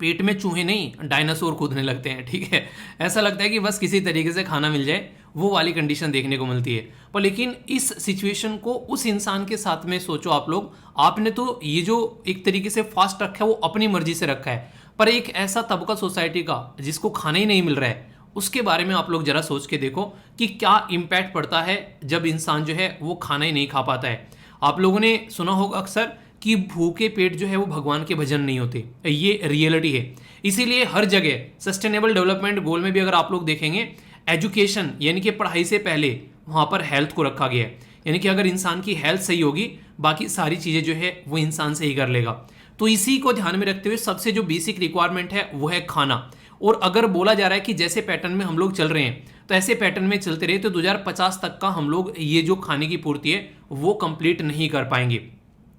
पेट में चूहे नहीं डायनासोर कूदने लगते हैं। ठीक है, ऐसा लगता है कि बस किसी तरीके से खाना मिल जाए, वो वाली कंडीशन देखने को मिलती है। पर लेकिन इस सिचुएशन को उस इंसान के साथ में सोचो आप लोग, आपने तो ये जो एक तरीके से फास्ट रखा है वो अपनी मर्जी से रखा है, पर एक ऐसा तबका सोसाइटी का जिसको खाना ही नहीं मिल रहा है, उसके बारे में आप लोग जरा सोच के देखो कि क्या इम्पैक्ट पड़ता है जब इंसान जो है वो खाना ही नहीं खा पाता है। आप लोगों ने सुना होगा अक्सर कि भूखे पेट जो है वो भगवान के भजन नहीं होते, ये रियलिटी है। इसीलिए हर जगह सस्टेनेबल डेवलपमेंट गोल में भी अगर आप लोग देखेंगे, एजुकेशन यानी कि पढ़ाई से पहले वहाँ पर हेल्थ को रखा गया है। यानी कि अगर इंसान की हेल्थ सही होगी, बाकी सारी चीज़ें जो है वो इंसान सही कर लेगा। तो इसी को ध्यान में रखते हुए सबसे जो बेसिक रिक्वायरमेंट है वो है खाना। और अगर बोला जा रहा है कि जैसे पैटर्न में हम लोग चल रहे हैं तो ऐसे पैटर्न में चलते रहे तो 2050 तक का हम लोग ये जो खाने की पूर्ति है वो कंप्लीट नहीं कर पाएंगे।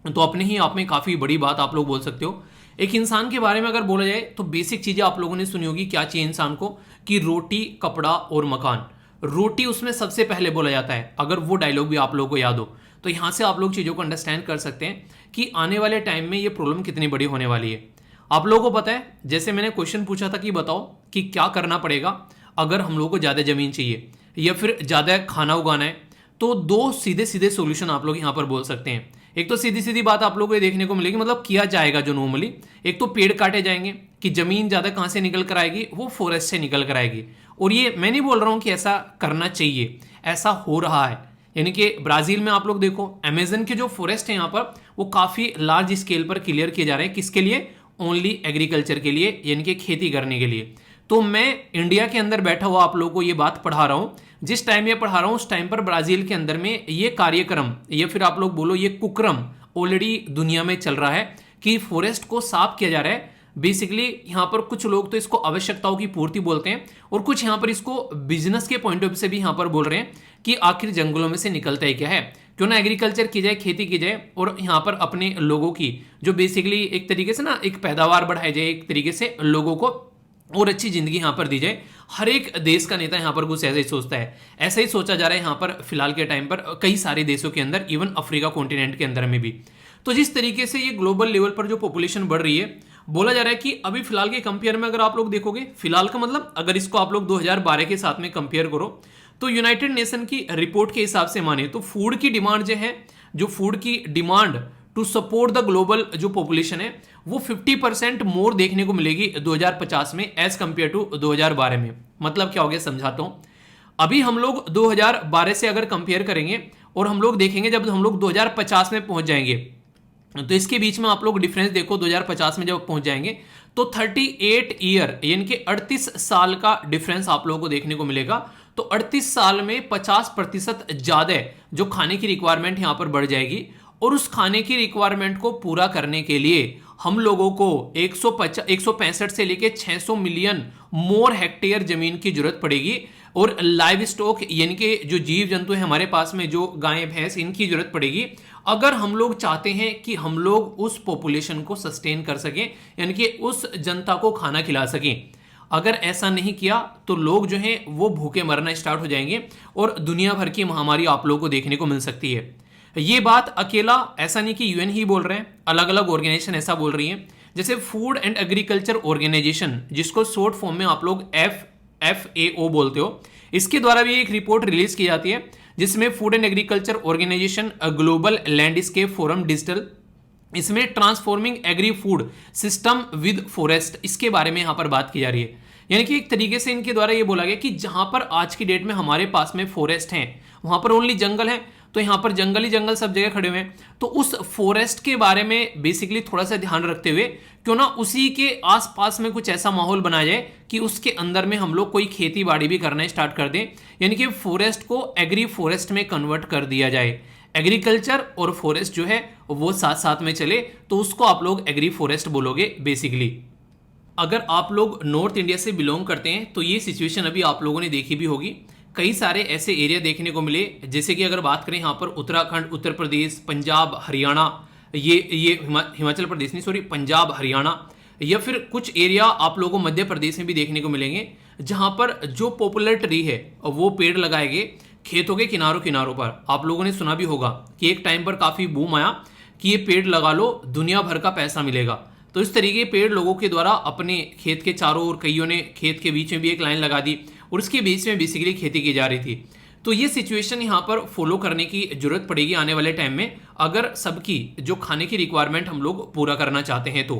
तो अपने ही आप में काफ़ी बड़ी बात आप लोग बोल सकते हो। एक इंसान के बारे में अगर बोला जाए तो बेसिक चीज़ें आप लोगों ने सुनी होगी, क्या चाहिए इंसान को? कि रोटी, कपड़ा और मकान। रोटी उसमें सबसे पहले बोला जाता है, अगर वो डायलॉग भी आप लोगों को याद हो तो यहाँ से आप लोग चीज़ों को अंडरस्टैंड कर सकते हैं कि आने वाले टाइम में ये प्रॉब्लम कितनी बड़ी होने वाली है। आप लोगों को पता है, जैसे मैंने क्वेश्चन पूछा था कि बताओ कि क्या करना पड़ेगा अगर हम लोगों को ज़्यादा ज़मीन चाहिए या फिर ज़्यादा खाना उगाना है, तो दो सीधे सीधे सॉल्यूशन आप लोग यहाँ पर बोल सकते हैं। एक तो सीधी सीधी बात आप लोगों को देखने को मिलेगी, मतलब किया जाएगा जो नॉर्मली, एक तो पेड़ काटे जाएंगे कि ज़मीन ज़्यादा कहाँ से निकल कर आएगी, वो फॉरेस्ट से निकल कर आएगी। और ये मैं नहीं बोल रहा हूँ कि ऐसा करना चाहिए, ऐसा हो रहा है। यानी कि ब्राज़ील में आप लोग देखो, अमेजन के जो फॉरेस्ट है यहाँ पर वो काफ़ी लार्ज स्केल पर क्लियर किए जा रहे हैं। किसके लिए? ओनली एग्रीकल्चर के लिए, यानी कि खेती करने के लिए। तो मैं इंडिया के अंदर बैठा हुआ आप लोगों को ये बात पढ़ा रहा हूँ, जिस टाइम ये पढ़ा रहा हूँ उस टाइम पर ब्राज़ील के अंदर में ये कार्यक्रम या फिर आप लोग बोलो ये कुक्रम ऑलरेडी दुनिया में चल रहा है कि फॉरेस्ट को साफ किया जा रहा है। बेसिकली यहाँ पर कुछ लोग तो इसको आवश्यकताओं की पूर्ति बोलते हैं, और कुछ यहाँ पर इसको बिजनेस के पॉइंट ऑफ व्यू से भी यहाँ पर बोल रहे हैं कि आखिर जंगलों में से निकलता है क्या है, क्यों ना एग्रीकल्चर की जाए, खेती की जाए, और यहाँ पर अपने लोगों की जो बेसिकली एक तरीके से ना एक पैदावार बढ़ाई जाए, एक तरीके से लोगों को और अच्छी जिंदगी यहाँ पर दी जाए। हर एक देश का नेता यहाँ पर कुछ ऐसा ही सोचता है। ऐसा ही सोचा जा रहा है यहाँ पर फिलहाल के टाइम पर कई सारे देशों के अंदर, इवन अफ्रीका कॉन्टिनेंट के अंदर में भी। तो जिस तरीके से ये ग्लोबल लेवल पर जो पॉपुलेशन बढ़ रही है, बोला जा रहा है कि अभी फिलहाल के कंपेयर में अगर आप लोग देखोगे, फिलहाल का मतलब अगर इसको आप लोग 2012 के साथ में कंपेयर करो, तो यूनाइटेड नेशन की रिपोर्ट के हिसाब से माने तो फूड की डिमांड जो है, जो फूड की demand to support the global जो पॉपुलेशन है, वो 50% मोर देखने को मिलेगी 2050 में एज कंपेयर टू 2012 में। मतलब क्या हो गया, समझाता हूं। अभी हम लोग 2012 से अगर कंपेयर करेंगे और हम लोग देखेंगे जब हम लोग 2050 में पहुंच जाएंगे, तो इसके बीच में आप लोग डिफरेंस देखो। 2050 में जब पहुंच जाएंगे तो 38 ईयर यानी कि 38 साल का डिफरेंस आप लोगों को देखने को मिलेगा। तो 38 साल में 50% ज्यादा जो खाने की रिक्वायरमेंट यहां पर बढ़ जाएगी, और उस खाने की रिक्वायरमेंट को पूरा करने के लिए हम लोगों को 165 से लेके 600 मिलियन मोर हेक्टेयर जमीन की जरूरत पड़ेगी, और लाइव स्टॉक यानी कि जो जीव जंतु है हमारे पास में, जो गाय भैंस, इनकी जरूरत पड़ेगी, अगर हम लोग चाहते हैं कि हम लोग उस पॉपुलेशन को सस्टेन कर सकें, यानी कि उस जनता को खाना खिला सकें। अगर ऐसा नहीं किया तो लोग जो हैं वो भूखे मरना स्टार्ट हो जाएंगे और दुनिया भर की महामारी आप लोगों को देखने को मिल सकती है। ये बात अकेला ऐसा नहीं कि यूएन ही बोल रहे हैं, अलग अलग ऑर्गेनाइजेशन ऐसा बोल रही हैं। जैसे फूड एंड एग्रीकल्चर ऑर्गेनाइजेशन, जिसको शॉर्ट फॉर्म में आप लोग FAO बोलते हो, इसके द्वारा भी एक रिपोर्ट रिलीज की जाती है, जिसमें food and agriculture organization global landscape forum digital, इसमें transforming agri food system with forest, इसके बारे में यहां पर बात की जा रही है। यानी कि एक तरीके से इनके द्वारा ये बोला गया कि जहां पर आज की डेट में हमारे पास में फॉरेस्ट हैं, वहां पर ओनली जंगल है, तो यहां पर जंगल ही जंगल सब जगह खड़े हुए हैं, तो उस फॉरेस्ट के बारे में बेसिकली थोड़ा सा ध्यान रखते हुए क्यों ना उसी के आसपास में कुछ ऐसा माहौल बनाया जाए कि उसके अंदर में हम लोग कोई खेती बाड़ी भी करना स्टार्ट कर दें, यानी कि फॉरेस्ट को एग्री फॉरेस्ट में कन्वर्ट कर दिया जाए। एग्रीकल्चर और फॉरेस्ट जो है वो साथ साथ में चले, तो उसको आप लोग एग्री फॉरेस्ट बोलोगे बेसिकली। अगर आप लोग नॉर्थ इंडिया से बिलोंग करते हैं तो ये सिचुएशन अभी आप लोगों ने देखी भी होगी। कई सारे ऐसे एरिया देखने को मिले, जैसे कि अगर बात करें यहाँ पर उत्तराखंड, उत्तर प्रदेश, पंजाब, हरियाणा, ये हिमाचल प्रदेश नहीं, सॉरी, पंजाब, हरियाणा, या फिर कुछ एरिया आप लोगों को मध्य प्रदेश में भी देखने को मिलेंगे, जहां पर जो पॉपुलर ट्री है वो पेड़ लगाए गए खेतों के किनारों किनारों पर। आप लोगों ने सुना भी होगा कि एक टाइम पर काफी बूम आया कि ये पेड़ लगा लो, दुनिया भर का पैसा मिलेगा। तो इस तरीके पेड़ लोगों के द्वारा अपने खेत के चारों ओर, कईयों ने खेत के बीच में भी एक लाइन लगा दी और उसके बीच में बेसिकली खेती की जा रही थी। तो ये सिचुएशन यहाँ पर फॉलो करने की जरूरत पड़ेगी आने वाले टाइम में, अगर सबकी जो खाने की रिक्वायरमेंट हम लोग पूरा करना चाहते हैं तो।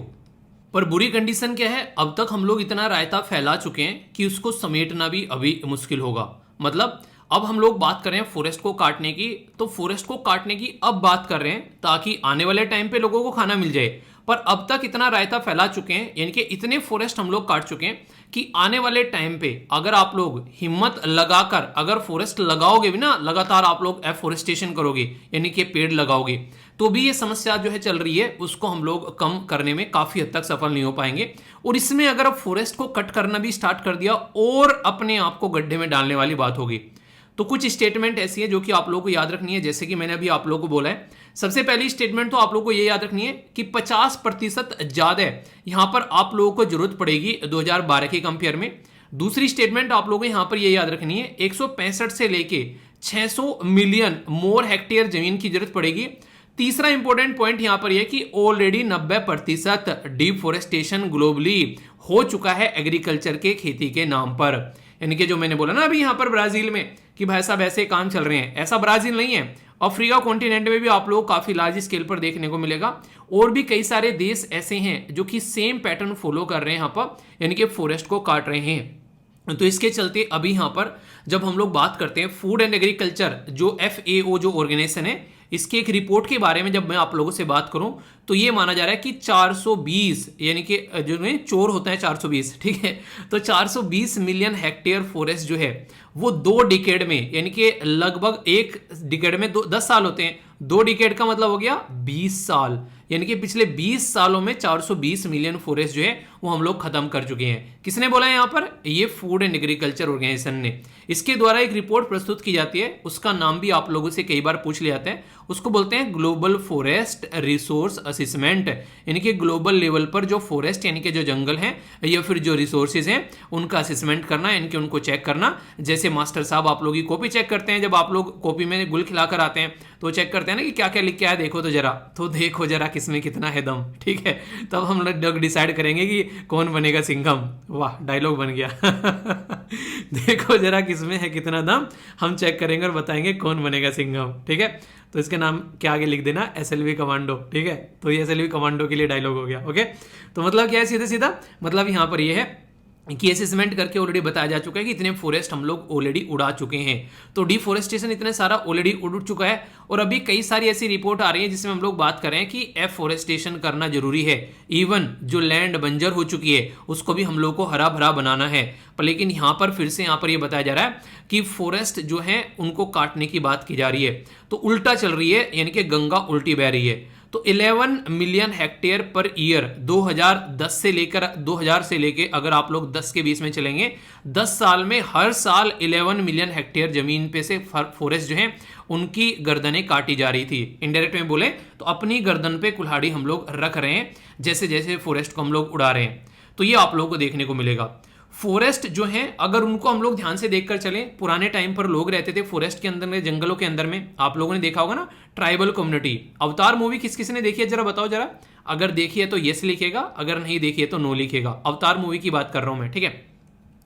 पर बुरी कंडीशन क्या है, अब तक हम लोग इतना रायता फैला चुके हैं कि उसको समेटना भी अभी मुश्किल होगा। मतलब अब हम लोग बात कर रहे हैं फॉरेस्ट को काटने की, तो फॉरेस्ट को काटने की अब बात कर रहे हैं ताकि आने वाले टाइम पे लोगों को खाना मिल जाए। पर अब तक इतना रायता फैला चुके हैं, यानी कि इतने फॉरेस्ट हम लोग काट चुके हैं कि आने वाले टाइम पे अगर आप लोग हिम्मत लगाकर अगर फॉरेस्ट लगाओगे भी ना, लगातार आप लोग एफोरेस्टेशन करोगे, यानी कि पेड़ लगाओगे, तो भी ये समस्या जो है चल रही है उसको हम लोग कम करने में काफी हद तक सफल नहीं हो पाएंगे। और इसमें अगर अब फॉरेस्ट को कट करना भी स्टार्ट कर दिया और अपने आप को गड्ढे में डालने वाली बात होगी। तो कुछ स्टेटमेंट ऐसी है जो कि आप लोगों को याद रखनी है, जैसे कि मैंने अभी आप लोगों को बोला है। सबसे पहली स्टेटमेंट तो आप लोगों को ये याद रखनी है कि 50% ज्यादा यहां पर आप लोगों को जरूरत पड़ेगी 2012 के कंपेयर में। दूसरी स्टेटमेंट आप लोगों को यहां पर ये याद रखनी है 165 से लेके 600 मिलियन मोर हेक्टेयर जमीन की जरूरत पड़ेगी। तीसरा इंपॉर्टेंट पॉइंट यहां पर यह कि ऑलरेडी 90% डिफोरेस्टेशन ग्लोबली हो चुका है एग्रीकल्चर के खेती के नाम पर। यानी कि जो मैंने बोला ना अभी यहां पर ब्राजील में कि भाई साहब ऐसे काम चल रहे हैं, ऐसा ब्राजील नहीं है, अफ्रीका कॉन्टिनेंट में भी आप लोग काफी लार्ज स्केल पर देखने को मिलेगा। और भी कई सारे देश ऐसे हैं जो कि सेम पैटर्न फॉलो कर रहे हैं यहां पर, यानी कि फॉरेस्ट को काट रहे हैं। तो इसके चलते अभी यहां पर जब हम लोग बात करते हैं फूड एंड एग्रीकल्चर, जो FAO जो ऑर्गेनाइजेशन है, इसके एक रिपोर्ट के बारे में जब मैं आप लोगों से बात करूं तो ये माना जा रहा है कि 420, यानी कि जो चोर होता है 420, ठीक है, तो 420 मिलियन हेक्टेयर फॉरेस्ट जो है वो 2 डिकेड में, यानी कि लगभग एक डिकेड में 10 साल होते हैं, 2 डिकेड का मतलब हो गया 20 साल, यानी कि पिछले 20 सालों में 420 मिलियन फॉरेस्ट जो है वो हम लोग खत्म कर चुके हैं। किसने बोला है यहाँ पर? ये फूड एंड एग्रीकल्चर ऑर्गेनाइजेशन ने। इसके द्वारा एक रिपोर्ट प्रस्तुत की जाती है, उसका नाम भी आप लोगों से कई बार पूछ लिया जाता है, उसको बोलते हैं ग्लोबल फॉरेस्ट रिसोर्स असेसमेंट, यानी कि ग्लोबल लेवल पर जो फॉरेस्ट यानी कि जो जंगल हैं या फिर जो रिसोर्सेज हैं उनका असेसमेंट करना, यानी कि उनको चेक करना। जैसे मास्टर साहब आप लोग की कॉपी चेक करते हैं, जब आप लोग कॉपी में गुल खिलाकर आते हैं तो चेक करते हैं ना कि क्या क्या लिख के आया, देखो देखो जरा किसमें कितना है दम, ठीक है। तब हम लोग डिसाइड करेंगे कि कौन बनेगा सिंघम। वाह, डायलॉग बन गया। देखो जरा किसमें है कितना दम, हम चेक करेंगे और बताएंगे कौन बनेगा सिंघम, ठीक है। तो इसके नाम क्या आगे लिख देना, एसएलवी कमांडो, ठीक है। तो ये एसएलवी कमांडो के लिए डायलॉग हो गया, ओके। तो मतलब क्या है, सीधे सीधा मतलब यहां पर ये है कि असेसमेंट करके ऑलरेडी बताया जा चुका है कि इतने फॉरेस्ट हम लोग ऑलरेडी उड़ा चुके हैं। तो डिफॉरेस्टेशन इतने सारा ऑलरेडी उड़ चुका है, और अभी कई सारी ऐसी रिपोर्ट आ रही है जिसमें हम लोग बात कर रहे हैं कि एफॉरेस्टेशन करना जरूरी है। इवन जो लैंड बंजर हो चुकी है उसको भी हम लोग को हरा भरा बनाना है। पर लेकिन यहाँ पर फिर से यहाँ पर ये बताया जा रहा है कि फॉरेस्ट जो है उनको काटने की बात की जा रही है, तो उल्टा चल रही है, यानी कि गंगा उल्टी बह रही है। तो 11 मिलियन हेक्टेयर पर ईयर 2010 से लेकर 2000 से लेकर अगर आप लोग 10 के बीच में चलेंगे, 10 साल में हर साल 11 मिलियन हेक्टेयर जमीन पे से फॉरेस्ट जो है उनकी गर्दनें काटी जा रही थी। इनडायरेक्ट में बोले तो अपनी गर्दन पे कुल्हाड़ी हम लोग रख रहे हैं, जैसे जैसे फॉरेस्ट को हम लोग उड़ा रहे हैं। तो ये आप लोगों को देखने को मिलेगा। फॉरेस्ट जो है अगर उनको हम लोग ध्यान से देखकर चलें, पुराने टाइम पर लोग रहते थे फॉरेस्ट के अंदर में, जंगलों के अंदर में। आप लोगों ने देखा होगा ना ट्राइबल कम्युनिटी। अवतार मूवी किस किसने देखी है जरा बताओ जरा, अगर देखी है तो यस लिखेगा, अगर नहीं देखी है तो नो लिखेगा। अवतार मूवी की बात कर रहा हूं मैं, ठीक है।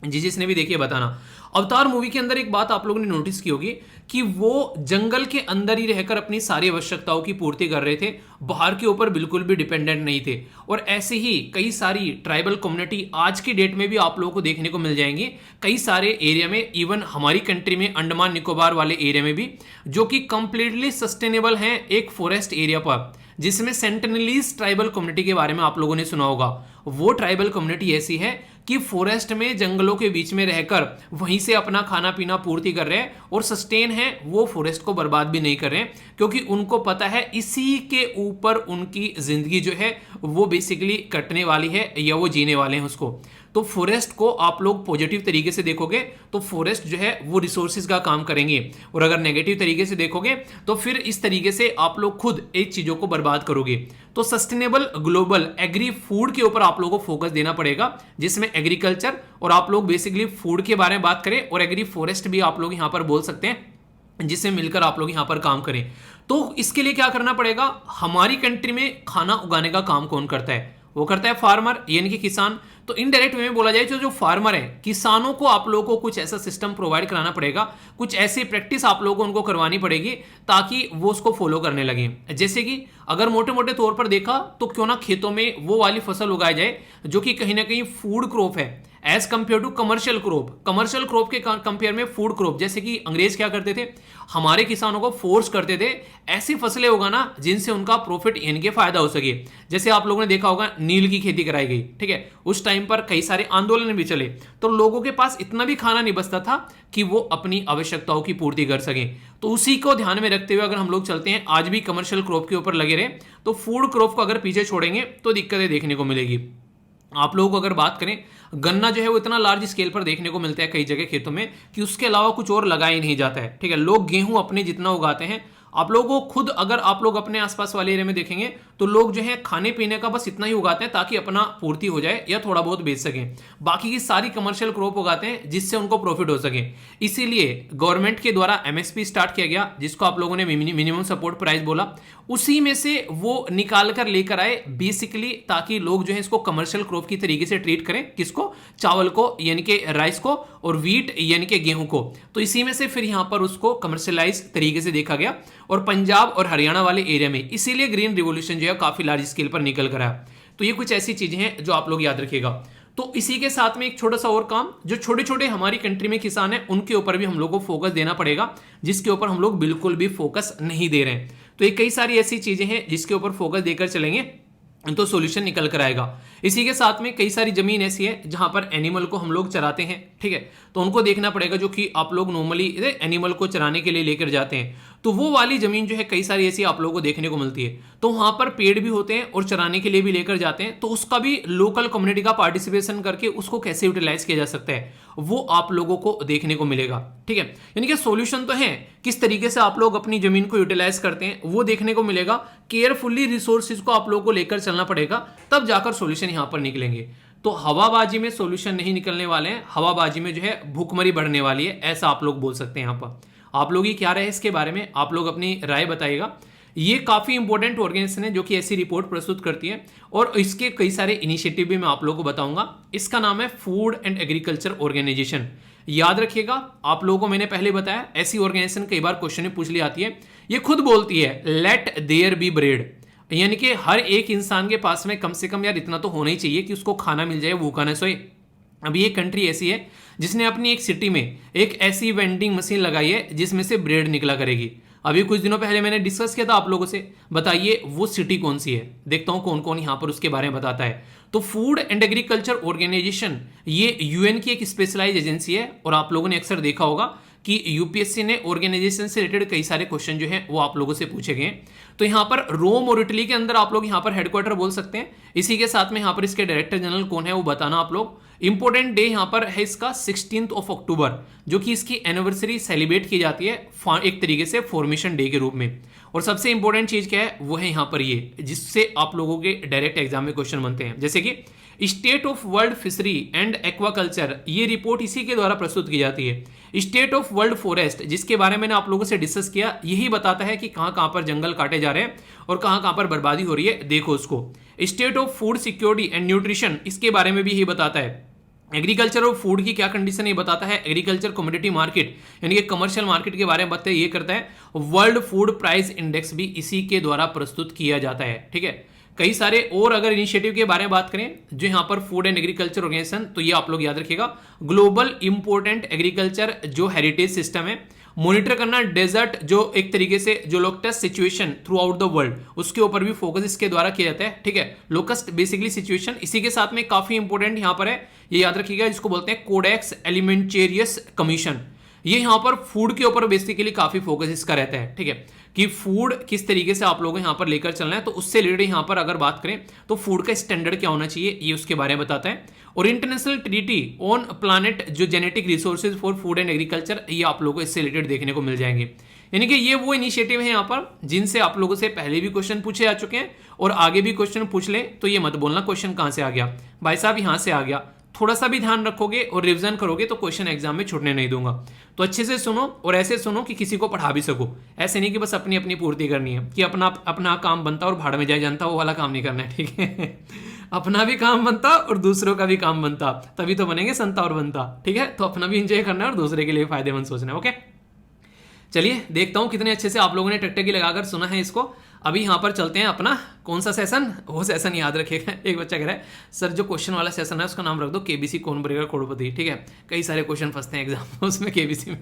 जिसने भी देखी है बताना। अवतार मूवी के अंदर एक बात आप लोगों ने नोटिस की होगी कि वो जंगल के अंदर ही रहकर अपनी सारी आवश्यकताओं की पूर्ति कर रहे थे, बाहर के ऊपर बिल्कुल भी डिपेंडेंट नहीं थे। और ऐसे ही कई सारी ट्राइबल कम्युनिटी आज की डेट में भी आप लोगों को देखने को मिल जाएंगी कई सारे एरिया में, इवन हमारी कंट्री में अंडमान निकोबार वाले एरिया में भी, जो कि कंप्लीटली सस्टेनेबल हैं एक फॉरेस्ट एरिया पर, जिसमें सेंटिनलीज ट्राइबल कम्युनिटी के बारे में आप लोगों ने सुना होगा। वो ट्राइबल कम्युनिटी ऐसी है कि फॉरेस्ट में जंगलों के बीच में रहकर वहीं से अपना खाना पीना पूर्ति कर रहे हैं और सस्टेन है, वो फॉरेस्ट को बर्बाद भी नहीं कर रहे हैं, क्योंकि उनको पता है इसी के ऊपर उनकी जिंदगी जो है वो बेसिकली कटने वाली है या वो जीने वाले हैं उसको। तो फॉरेस्ट को आप लोग पॉजिटिव तरीके से देखोगे तो फॉरेस्ट जो है वो रिसोर्सेज का काम करेंगे, और अगर नेगेटिव तरीके से देखोगे तो फिर इस तरीके से आप लोग खुद एक चीजों को बर्बाद करोगे। तो सस्टेनेबल ग्लोबल एग्री फूड के ऊपर आप लोगों को फोकस देना पड़ेगा, जिसमें एग्रीकल्चर और आप लोग बेसिकली फूड के बारे में बात करें, और एग्री फॉरेस्ट भी आप लोग यहां पर बोल सकते हैं, जिससे मिलकर आप लोग यहां पर काम करें। तो इसके लिए क्या करना पड़ेगा, हमारी कंट्री में खाना उगाने का काम कौन करता है, वो करता है फार्मर, यानी कि किसान। तो इनडायरेक्ट वे में बोला जाए तो जो फार्मर है, किसानों को आप लोगों को कुछ ऐसा सिस्टम प्रोवाइड कराना पड़ेगा, कुछ ऐसी प्रैक्टिस आप लोगों को उनको करवानी पड़ेगी ताकि वो उसको फॉलो करने लगे। जैसे कि अगर मोटे मोटे तौर पर देखा तो क्यों ना खेतों में वो वाली फसल उगाई जाए जो कि कहीं ना कहीं फूड क्रॉप है, as compare to commercial crop. Commercial crop के कंपेयर में फूड क्रॉप, जैसे कि अंग्रेज क्या करते थे, हमारे किसानों को फोर्स करते थे ऐसी फसलें उगाना जिनसे उनका प्रॉफिट यानी कि फायदा हो सके। जैसे आप लोगों ने देखा होगा नील की खेती कराई गई, ठीक है। उस टाइम पर कई सारे आंदोलन भी चले, तो लोगों के पास इतना भी खाना नहीं बचता था कि वो अपनी आवश्यकताओं की पूर्ति कर सकें। तो उसी को ध्यान में रखते हुए अगर हम लोग चलते हैं, आज भी कमर्शियल क्रॉप के ऊपर लगे रहे, तो फूड क्रॉप को अगर पीछे छोड़ेंगे तो दिक्कतें देखने को मिलेगी। आप लोगों को अगर बात करें, गन्ना जो है वो इतना लार्ज स्केल पर देखने को मिलता है कई जगह खेतों में कि उसके अलावा कुछ और लगाया ही नहीं जाता है, ठीक है। लोग गेहूं अपने जितना उगाते हैं, आप लोगों को खुद अगर आप लोग अपने आसपास वाले एरिया में देखेंगे तो लोग जो है खाने पीने का बस इतना ही उगाते हैं ताकि अपना पूर्ति हो जाए या थोड़ा बहुत बेच सकें। बाकी की सारी कमर्शियल क्रॉप उगाते हैं जिससे उनको प्रॉफिट हो सके। इसीलिए गवर्नमेंट के द्वारा एमएसपी स्टार्ट किया गया, जिसको आप लोगों ने मिनिमम सपोर्ट प्राइस बोला, उसी में से वो निकाल कर लेकर आए बेसिकली, ताकि लोग जो है इसको कमर्शियल क्रॉप की तरीके से ट्रीट करें। किसको? चावल को, यानी कि राइस को, और व्हीट यानी कि गेहूं को। तो इसी में से फिर यहां पर उसको कमर्शियलाइज तरीके से देखा गया, और पंजाब और हरियाणा वाले एरिया में इसीलिए ग्रीन रिवॉल्यूशन जो है काफी लार्ज स्केल पर निकल कर आया। तो ये कुछ ऐसी चीजें हैं जो आप लोग याद रखिएगा। तो इसी के साथ में एक छोटा सा और काम, जो छोटे छोटे हमारी कंट्री में किसान हैं उनके ऊपर भी हम लोग को फोकस देना पड़ेगा, जिसके ऊपर हम लोग बिल्कुल भी फोकस नहीं दे रहे हैं। तो ये कई सारी ऐसी चीजें हैं जिसके ऊपर फोकस देकर चलेंगे तो सॉल्यूशन निकल कर आएगा। इसी के साथ में कई सारी जमीन ऐसी है जहां पर एनिमल को हम लोग चराते हैं, ठीक है। तो उनको देखना पड़ेगा, जो कि आप लोग नॉर्मली एनिमल को चराने के लिए लेकर जाते हैं। तो वो वाली जमीन जो है कई सारी ऐसी आप लोगों को देखने को मिलती है, तो वहां पर पेड़ भी होते हैं और चराने के लिए भी लेकर जाते हैं, तो उसका भी लोकल कम्युनिटी का पार्टिसिपेशन करके उसको कैसे यूटिलाइज किया जा सकता है वो आप लोगों को देखने को मिलेगा। ठीक है, यानी कि सॉल्यूशन तो है, किस तरीके से आप लोग अपनी जमीन को यूटिलाइज करते हैं वो देखने को मिलेगा। केयरफुली रिसोर्सेज को आप लोगों को लेकर चलना पड़ेगा, तब जाकर सॉल्यूशन यहां पर निकलेंगे। तो हवाबाजी में सॉल्यूशन नहीं निकलने वाले हैं, हवाबाजी में जो है भूखमरी बढ़ने वाली है, ऐसा आप लोग बोल सकते हैं। यहां पर आप लोग ही क्या रहे इसके बारे में, आप लोग अपनी राय बताइएगा। ये काफी इंपॉर्टेंट ऑर्गेनाइजेशन है जो कि ऐसी रिपोर्ट प्रस्तुत करती है, और इसके कई सारे इनिशिएटिव भी मैं आप लोगों को बताऊंगा। इसका नाम है फूड एंड एग्रीकल्चर ऑर्गेनाइजेशन। याद रखिएगा, आप लोगों को मैंने पहले बताया ऐसी ऑर्गेनाइजेशन कई बार क्वेश्चन में पूछ ली आती है। ये खुद बोलती है लेट देयर बी ब्रेड, यानी कि हर एक इंसान के पास में कम से कम यार इतना तो होना ही चाहिए कि उसको खाना मिल जाए, भूखा न सोए। अब ये कंट्री ऐसी है जिसने अपनी एक सिटी में एक ऐसी वेंडिंग मशीन लगाई है जिसमें से ब्रेड निकला करेगी। अभी कुछ दिनों पहले मैंने डिस्कस किया था आप लोगों से, बताइए वो सिटी कौन सी है, देखता हूं कौन कौन यहां पर उसके बारे में बताता है। तो फूड एंड एग्रीकल्चर ऑर्गेनाइजेशन ये यूएन की एक स्पेशलाइज एजेंसी है, और आप लोगों ने अक्सर देखा होगा कि यूपीएससी ने ऑर्गेनाइजेशन से रिलेटेड कई सारे क्वेश्चन जो हैं वो आप लोगों से पूछे गए। तो यहाँ पर रोम और इटली के अंदर आप लोग यहाँ पर हेडक्वार्टर बोल सकते हैं। इसी के साथ में यहाँ पर इसके डायरेक्टर जनरल कौन है वो बताना आप लोग। इंपॉर्टेंट डे यहाँ पर है इसका 16 अक्टूबर, जो कि इसकी एनिवर्सरी सेलिब्रेट की जाती है एक तरीके से फॉर्मेशन डे के रूप में। और सबसे इंपॉर्टेंट चीज क्या है वो है यहाँ पर ये, जिससे आप लोगों के डायरेक्ट एग्जाम में क्वेश्चन बनते हैं, जैसे कि state of world fishery and aquaculture, ये रिपोर्ट इसी के द्वारा प्रस्तुत की जाती है। स्टेट ऑफ वर्ल्ड फॉरेस्ट, जिसके बारे में मैंने आप लोगों से डिस्कस किया, यही बताता है कि कहां कहां पर जंगल काटे जा रहे हैं और कहां कहां पर बर्बादी हो रही है, देखो उसको। State of food security and nutrition, इसके बारे में भी यही बताता है। एग्रीकल्चर और फूड की क्या कंडीशन ये बताता है। एग्रीकल्चर कमोडिटी मार्केट यानी कि कमर्शियल मार्केट के बारे में बताते ये करता है। वर्ल्ड फूड प्राइस इंडेक्स भी इसी के द्वारा प्रस्तुत किया जाता है। ठीक है, कई सारे और अगर इनिशिएटिव के बारे में बात करें जो यहाँ पर फूड एंड एग्रीकल्चर ऑर्गेनाइजेशन, तो ये आप लोग याद रखिएगा। ग्लोबल इंपोर्टेंट एग्रीकल्चर जो हेरिटेज सिस्टम है, मॉनिटर करना डेजर्ट जो एक तरीके से जो locust situation through out the world, उसके ऊपर भी फोकस इसके द्वारा किया जाता है। ठीक है, लोकस्ट बेसिकली सिचुएशन। इसी के साथ में काफी इंपॉर्टेंट यहाँ पर है, ये याद रखिएगा, जिसको बोलते हैं कोडेक्स एलिमेंटेरियस कमीशन। ये यहाँ पर फूड के ऊपर बेसिकली काफी फोकस इसका रहता है। ठीक है, कि फूड किस तरीके से आप लोगों को यहाँ पर लेकर चलना है, तो उससे रिलेटेड यहाँ पर अगर बात करें तो फूड का स्टैंडर्ड क्या होना चाहिए ये उसके बारे में बताता है। और इंटरनेशनल ट्रीटी ऑन प्लानेट जो genetic resources for food and agriculture, ये आप लोगों को इससे रिलेटेड देखने को मिल जाएंगे। यानी कि ये वो इनिशिएटिव है यहाँ पर जिनसे आप लोगों से पहले भी क्वेश्चन पूछे जा चुके हैं और आगे भी क्वेश्चन पूछ ले, तो ये मत बोलना क्वेश्चन कहाँ से आ गया, भाई साहब यहाँ से आ गया। थोड़ा सा भी ध्यान रखोगे और रिवीजन करोगे तो क्वेश्चन एग्जाम में छूटने नहीं दूंगा। तो अच्छे से सुनो और ऐसे सुनो कि किसी को पढ़ा भी सको, ऐसे नहीं कि बस अपनी अपनी पूर्ति करनी है कि अपना अपना काम बनता और भाड़ में जाए जनता, वो वाला काम नहीं करना है। ठीक है, अपना भी काम बनता और दूसरों का भी काम बनता, तभी तो बनेंगे संता और बनता। ठीक है, तो अपना भी एंजॉय करना है और दूसरे के लिए फायदेमंद सोचना है। ओके, चलिए देखता हूं कितने अच्छे से आप लोगों ने टकटकी लगाकर सुना है इसको। अभी यहाँ पर चलते हैं अपना कौन सा सेशन, वो सेशन याद रखिएगा। एक बच्चा कह रहा है सर जो क्वेश्चन वाला सेशन है उसका नाम रख दो केबीसी कौन बनेगा करोड़पति। ठीक है, कई सारे क्वेश्चन फंसते हैं एग्जाम में उसमें केबीसी में,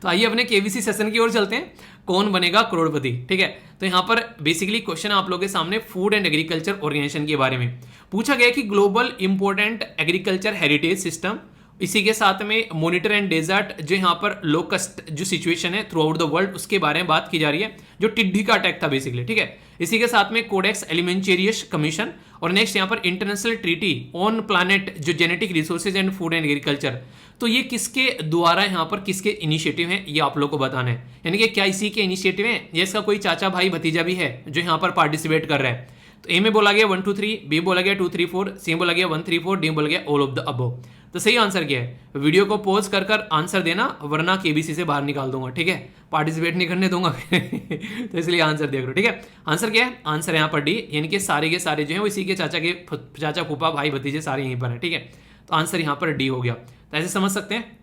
तो आइए अपने केबीसी सेशन की ओर चलते हैं, कौन बनेगा करोड़पति। ठीक है, तो यहाँ पर बेसिकली क्वेश्चन आप लोगों के सामने फूड एंड एग्रीकल्चर ऑर्गेनाइजेशन के बारे में पूछा गया कि global important agriculture heritage system, इसी के साथ में मॉनिटर एंड डेजर्ट जो यहाँ पर लोकस्ट जो सिचुएशन है थ्रू आउट द वर्ल्ड, उसके बारे में बात की जा रही है, जो टिड्डी का अटैक था बेसिकली। ठीक है, इसी के साथ में कोडेक्स एलिमेंटेरियस कमीशन, और नेक्स्ट यहाँ पर इंटरनेशनल ट्रीटी ऑन प्लानेट जो genetic resources and food and agriculture. तो ये किसके द्वारा यहाँ पर किसके इनिशिएटिव है ये आप लोग को बताना है, यानी कि क्या इसी के इनिशिएटिव है या इसका कोई चाचा भाई भतीजा भी है जो यहाँ पर पार्टिसिपेट कर रहा है। तो ए में बोला गया 1 2 3, बी बोला गया 2 3 4, सी बोला गया 1 3 4, डी बोला गया ऑल ऑफ द अबव। तो सही आंसर क्या है, वीडियो को पॉज कर कर आंसर देना वरना केबीसी से बाहर निकाल दूंगा। ठीक है, पार्टिसिपेट नहीं करने दूंगा तो इसलिए आंसर देख लो। ठीक है, आंसर क्या है, आंसर यहाँ पर डी, यानी कि सारे के सारे जो है वो इसी के चाचा फूफा भाई भतीजे सारे यहीं पर है। ठीक है, तो आंसर यहाँ पर डी हो गया। तो ऐसे समझ सकते हैं।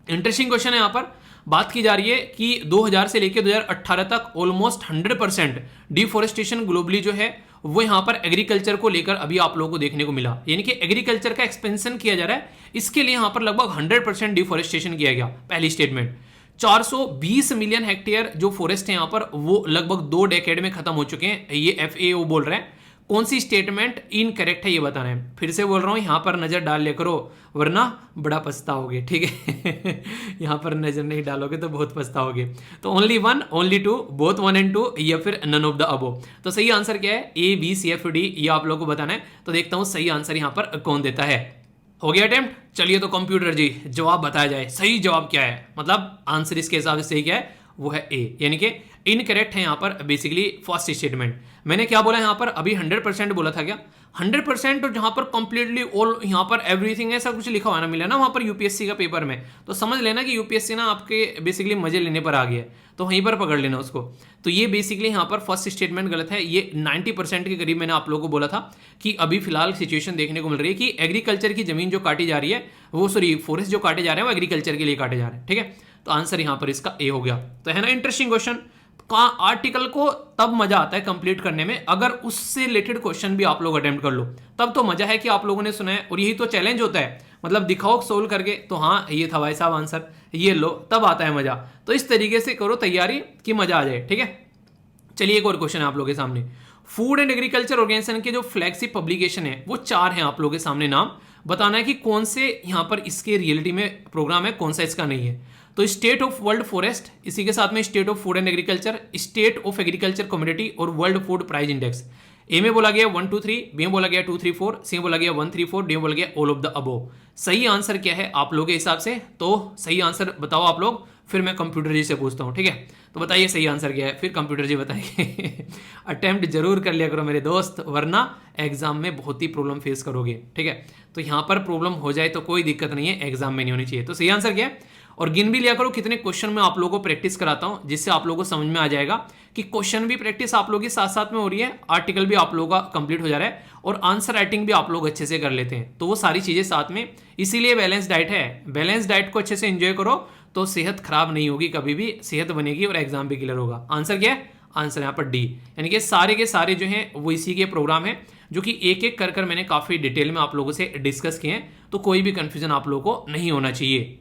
इंटरेस्टिंग क्वेश्चन है, यहाँ पर बात की जा रही है कि 2000 से लेकर 2018 तक ऑलमोस्ट 100% डिफोरेस्टेशन ग्लोबली जो है वो यहाँ पर एग्रीकल्चर को लेकर अभी आप लोगों को देखने को मिला, यानी कि एग्रीकल्चर का एक्सपेंशन किया जा रहा है। इसके लिए यहाँ पर लगभग 100% डिफोरेस्टेशन किया गया। पहली स्टेटमेंट 420 मिलियन हेक्टेयर जो फॉरेस्ट है यहाँ पर वो लगभग 2 डेकेड में खत्म हो चुके हैं, ये FAO बोल रहे हैं। कौन सी स्टेटमेंट इनकरेक्ट है ये बताना है। फिर से बोल रहा हूँ, यहाँ पर नज़र डाल लिया करो वरना बड़ा पछताओगे, ठीक है। यहाँ पर नज़र नहीं डालोगे तो बहुत पछताओगे। तो only one, only two, both 1 and 2 या फिर नन ऑफ द अबो। तो सही आंसर क्या है, A B C F D, ये आप लोगों को बताना है। तो देखता हूँ सही आंसर यहाँ पर कौन देता है। हो गया अटेम्प्ट, चलिए तो कंप्यूटर जी जवाब बताया जाए, सही जवाब क्या है, मतलब आंसर इसके हिसाब से सही क्या है, वो है ए, यानी कि इनकरेक्ट है यहाँ पर बेसिकली फर्स्ट स्टेटमेंट। मैंने क्या बोला यहाँ पर, अभी 100% बोला था क्या, 100% जहाँ पर कंप्लीटली ऑल यहाँ पर एवरीथिंग ऐसा कुछ लिखा हुआ ना मिला ना वहाँ पर यूपीएससी का पेपर में, तो समझ लेना कि यूपीएससी ना आपके बेसिकली मजे लेने पर आ गया, तो वहीं पर पकड़ लेना उसको। तो ये बेसिकली यहाँ पर फर्स्ट स्टेटमेंट गलत है। ये 90% के करीब मैंने आप लोगों को बोला था कि अभी फिलहाल सिचुएशन देखने को मिल रही है कि एग्रीकल्चर की जमीन जो काटी जा रही है, वो सॉरी फॉरेस्ट जो काटे जा रहे हैं वो एग्रीकल्चर के लिए काटे जा रहे हैं, ठीक है। तो आंसर यहाँ पर इसका ए हो गया। तो है ना इंटरेस्टिंग क्वेश्चन। आर्टिकल को तब मजा आता है कंप्लीट करने में अगर उससे रिलेटेड क्वेश्चन भी आप लोग अटेम्प्ट कर लो, तब तो मजा है कि आप लोगों ने सुना है, और यही तो चैलेंज होता है, मतलब दिखाओ सोल्व करके, तो हाँ ये था भाई साहब आंसर, ये लो, तब आता है मजा। तो इस तरीके से करो तैयारी कि मजा आ जाए, ठीक है। चलिए एक और क्वेश्चन है आप लोगों के सामने। फूड एंड एग्रीकल्चर ऑर्गेनाइजेशन के जो फ्लैगशिप पब्लिकेशन है वो 4 हैं आप लोगों के सामने, नाम बताना है कि कौन से यहाँ पर इसके रियलिटी में प्रोग्राम है, कौन सा इसका नहीं है। तो स्टेट ऑफ वर्ल्ड फॉरेस्ट, इसी के साथ में state of food and agriculture, state of agriculture community और वर्ल्ड फूड प्राइस इंडेक्स। ए में बोला गया 1 2 3, बी में बोला गया 2 3 4, सी में बोला गया 1 3 4, डी में बोला गया ऑल ऑफ द अबोव। सही आंसर क्या है आप लोगों के हिसाब से, तो सही आंसर बताओ आप लोग, फिर मैं कंप्यूटर जी से पूछता हूँ, ठीक है। तो बताइए सही आंसर क्या है, फिर कंप्यूटर जी बताइए। अटेम्प्ट जरूर कर लिया करो मेरे दोस्त, वरना एग्जाम में बहुत ही प्रॉब्लम फेस करोगे, ठीक है। तो यहाँ पर प्रॉब्लम हो जाए तो कोई दिक्कत नहीं है, एग्जाम में नहीं होनी चाहिए। तो सही आंसर क्या है, और गिन भी लिया करो कितने क्वेश्चन में आप लोगों को प्रैक्टिस कराता हूं, जिससे आप लोगों को समझ में आ जाएगा कि क्वेश्चन भी प्रैक्टिस आप लोगों की साथ साथ में हो रही है, आर्टिकल भी आप लोगों का कंप्लीट हो जा रहा है, और आंसर राइटिंग भी आप लोग अच्छे से कर लेते हैं। तो वो सारी चीजें साथ में, इसीलिए बैलेंस डाइट है। बैलेंस डाइट को अच्छे से एंजॉय करो तो सेहत खराब नहीं होगी, कभी भी सेहत बनेगी और एग्जाम भी क्लियर होगा। आंसर क्या है, आंसर यहाँ पर डी, यानी कि सारे के सारे जो हैं वो इसी के प्रोग्राम है, जो कि एक एक कर मैंने काफी डिटेल में आप लोगों से डिस्कस किए हैं, तो कोई भी कंफ्यूजन आप लोगों को नहीं होना चाहिए।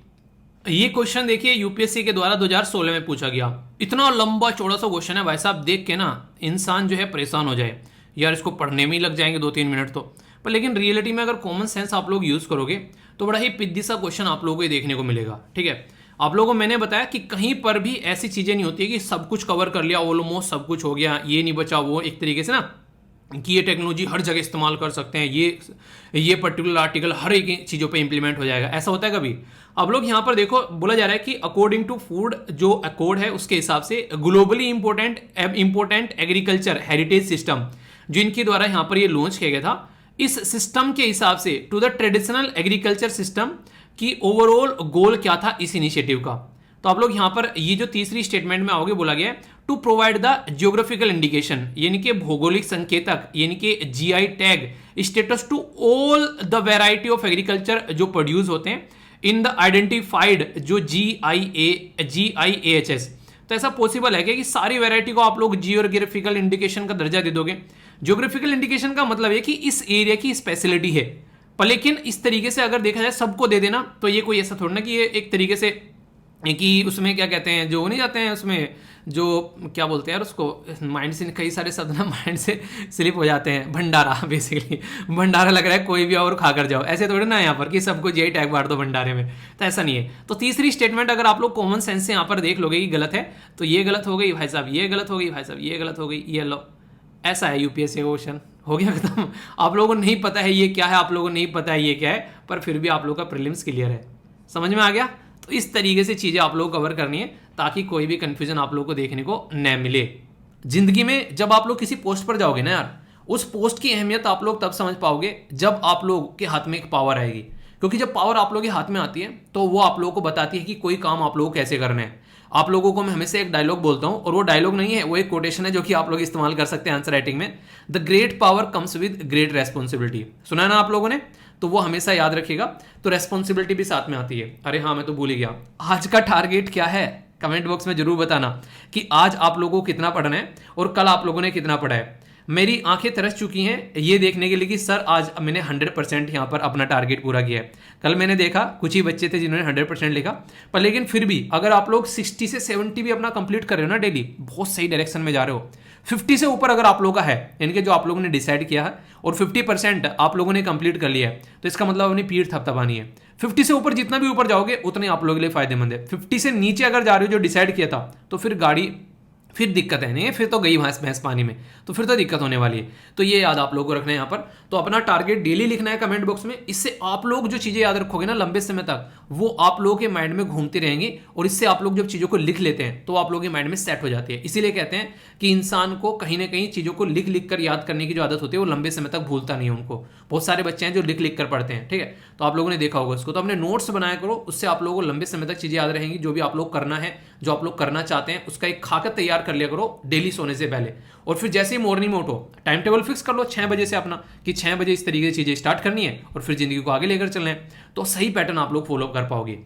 ये क्वेश्चन देखिए यूपीएससी के द्वारा 2016 में पूछा गया। इतना लंबा चौड़ा सा क्वेश्चन है भाई साहब, देख के ना इंसान जो है परेशान हो जाए, यार इसको पढ़ने में ही लग जाएंगे 2-3 मिनट तो, पर लेकिन रियलिटी में अगर कॉमन सेंस आप लोग यूज करोगे तो बड़ा ही पिद्दी सा क्वेश्चन आप लोगों को देखने को मिलेगा, ठीक है। आप लोगों को मैंने बताया कि कहीं पर भी ऐसी चीजें नहीं होती कि सब कुछ कवर कर लिया, ऑलमोस्ट सब कुछ हो गया, ये नहीं बचा वो, एक तरीके से ना कि ये टेक्नोलॉजी हर जगह इस्तेमाल कर सकते हैं, ये पर्टिकुलर आर्टिकल हर एक चीज़ों पे इंप्लीमेंट हो जाएगा, ऐसा होता है कभी। अब लोग यहाँ पर देखो बोला जा रहा है कि अकॉर्डिंग टू फूड जो अकॉर्ड है उसके हिसाब से globally important agriculture heritage system जो इनके द्वारा यहाँ पर ये लॉन्च किया गया था, इस सिस्टम के हिसाब से to the traditional agriculture system की ओवरऑल गोल क्या था इस इनिशिएटिव का। तो आप लोग यहाँ पर ये जो तीसरी स्टेटमेंट में आओगे बोला गया to provide the geographical indication, यानी कि भौगोलिक संकेतक, यानी कि GI tag status to all the variety of agriculture जो प्रोड्यूस होते हैं इन द आइडेंटिफाइड जो GIAHS। तो ऐसा पॉसिबल है कि सारी वैरायटी को आप लोग जियोग्राफिकल इंडिकेशन का दर्जा दे दोगे। जियोग्राफिकल इंडिकेशन का मतलब है कि इस एरिया की स्पेशलिटी है, पर लेकिन इस तरीके से अगर देखा जाए सबको दे देना तो ये कोई ऐसा थोड़ा ना कि ये एक तरीके से कि उसमें क्या कहते हैं जो नहीं जाते हैं, उसमें जो क्या बोलते हैं यार उसको, माइंड से कई सारे शब्द ना माइंड से स्लिप हो जाते हैं, भंडारा, बेसिकली भंडारा लग रहा है कोई भी और खा कर जाओ, ऐसे थोड़े ना यहाँ पर कि सबको जीआई टैग बांट दो भंडारे में, तो ऐसा नहीं है। तो तीसरी स्टेटमेंट अगर आप लोग कॉमन सेंस से यहाँ पर देख लोगे कि गलत है, तो ये गलत हो गई भाई साहब, ये गलत हो गई भाई साहब, ये गलत हो गई, ये लो, ऐसा है यूपीएससी का क्वेश्चन, हो गया खत्म। आप लोगों को नहीं पता है ये क्या है, आप लोगों को नहीं पता है ये क्या है, पर फिर भी आप लोग का प्रीलिम्स क्लियर है, समझ में आ गया। तो इस तरीके से चीजें आप लोग कवर करनी है ताकि कोई भी कंफ्यूजन आप लोगों को देखने को न मिले। जिंदगी में जब आप लोग किसी पोस्ट पर जाओगे ना यार, उस पोस्ट की अहमियत आप लोग तब समझ पाओगे जब आप लोग के हाथ में एक पावर आएगी, क्योंकि जब पावर आप लोगों के हाथ में आती है तो वो आप लोगों को बताती है कि कोई काम आप लोगों को कैसे करना है। आप लोगों को मैं हमेशा एक डायलॉग बोलता हूं, और वो डायलॉग नहीं है, वो एक कोटेशन है जो कि आप लोग इस्तेमाल कर सकते हैं आंसर राइटिंग में। The great power comes with great responsibility, सुना है ना आप लोगों ने, तो वो हमेशा याद रखिएगा। तो रेस्पॉन्सिबिलिटी भी साथ में आती है। अरे हाँ मैं तो भूल ही गया, आज का टारगेट क्या है कमेंट बॉक्स में जरूर बताना कि आज आप लोगों को कितना पढ़ना है और कल आप लोगों ने कितना पढ़ा है। मेरी आंखें तरस चुकी हैं ये देखने के लिए कि सर आज मैंने 100% यहाँ पर अपना टारगेट पूरा किया है। कल मैंने देखा कुछ ही बच्चे थे जिन्होंने 100% लिखा, पर लेकिन फिर भी अगर आप लोग 60 से 70 भी अपना कंप्लीट कर रहे हो ना डेली, बहुत सही डायरेक्शन में जा रहे हो। 50 से ऊपर अगर आप लोगों का है, यानी कि जो आप लोगों ने डिसाइड किया है और 50% आप लोगों ने कंप्लीट कर लिया है, तो इसका मतलब अपनी पीठ थपथपानी है। 50 से ऊपर जितना भी ऊपर जाओगे उतने आप लोगों के लिए फायदेमंद है। 50 से नीचे अगर जा रहे हो जो डिसाइड किया था, तो फिर गाड़ी, फिर दिक्कत है नहीं है, फिर तो गई भैंस पानी में, तो फिर तो दिक्कत होने वाली है। तो ये याद आप लोगों को रखना है यहाँ पर। तो अपना टारगेट डेली लिखना है कमेंट बॉक्स में। इससे आप लोग जो चीज़ें याद रखोगे ना लंबे समय तक, वो आप लोगों के माइंड में घूमती रहेंगी, और इससे आप लोग जब चीज़ों को लिख लेते हैं तो आप लोगों के माइंड में सेट हो जाती है। इसीलिए कहते हैं कि इंसान को कहीं ना कहीं चीज़ों को लिख लिख कर याद करने की जो आदत होती है वो लंबे समय तक भूलता नहीं है उनको। बहुत सारे बच्चे हैं जो लिख लिख कर पढ़ते हैं, ठीक है, तो आप लोगों ने देखा होगा उसको। तो अपने नोट्स बनाया करो, उससे आप लोगों को लंबे समय तक चीज़ें याद रहेंगी। जो भी आप लोग करना है, जो आप लोग करना चाहते हैं, उसका एक खाका तैयार कर लिया करो डेली सोने से पहले। और फिर जैसे ही मॉर्निंग में उठो, टाइम टेबल फिक्स कर लो 6 बजे से अपना, कि 6 बजे इस तरीके से चीज़ें स्टार्ट करनी है और फिर जिंदगी को आगे लेकर चलना है। तो सही पैटर्न आप लोग फॉलो कर पाओगे।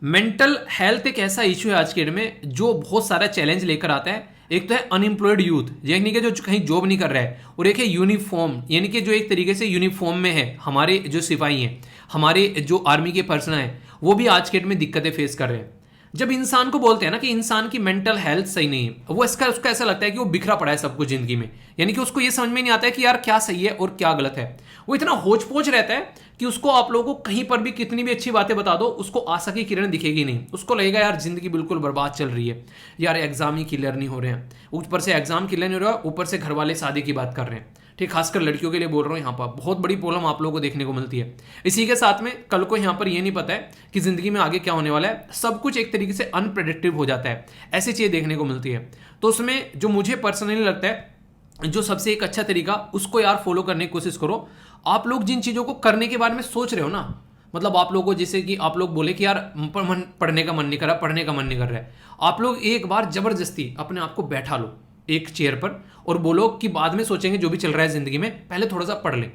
मेंटल हेल्थ एक ऐसा इशू है आज के डेट में जो बहुत सारा चैलेंज लेकर आता है। एक तो है अनएम्प्लॉयड यूथ, यानी कि जो कहीं जॉब नहीं कर रहा है, और एक है यूनिफॉर्म, यानी कि जो एक तरीके से यूनिफॉर्म में है। हमारे जो सिपाही हैं, हमारे जो आर्मी के पर्सन हैं, वो भी आज के डेट में दिक्कतें फेस कर रहे हैं। जब इंसान को बोलते हैं ना कि इंसान की मेंटल हेल्थ सही नहीं है, वो उसका ऐसा लगता है कि वो बिखरा पड़ा है सब कुछ जिंदगी में, यानी कि उसको ये समझ में नहीं आता है कि यार क्या सही है और क्या गलत है। वो इतना होच पोच रहता है कि उसको आप लोगों को कहीं पर भी कितनी भी अच्छी बातें बता दो, उसको आशा की किरण दिखेगी नहीं। उसको लगेगा यार जिंदगी बिल्कुल बर्बाद चल रही है, यार एग्जाम ही क्लियर नहीं हो रहे हैं, ऊपर से एग्जाम क्लियर नहीं हो रहा, ऊपर से घर वाले शादी की बात कर रहे हैं। ठीक, खासकर लड़कियों के लिए बोल रहा हूँ, यहाँ पर बहुत बड़ी प्रॉब्लम आप लोगों को देखने को मिलती है। इसी के साथ में कल को यहाँ पर ये नहीं पता है कि जिंदगी में आगे क्या होने वाला है, सब कुछ एक तरीके से अनप्रेडिक्टिव हो जाता है, ऐसी चीज़ें देखने को मिलती है। तो उसमें जो मुझे पर्सनली लगता है, जो सबसे एक अच्छा तरीका, उसको यार फॉलो करने की कोशिश करो। आप लोग जिन चीज़ों को करने के बारे में सोच रहे हो ना, मतलब आप लोगों को जैसे कि आप लोग बोले कि यार पढ़ने का मन नहीं कर रहा, पढ़ने का मन नहीं कर रहा है, आप लोग एक बार जबरदस्ती अपने आप को बैठा लो एक चेयर पर और बोलो कि बाद में सोचेंगे जो भी चल रहा है जिंदगी में, पहले थोड़ा सा पढ़ ले।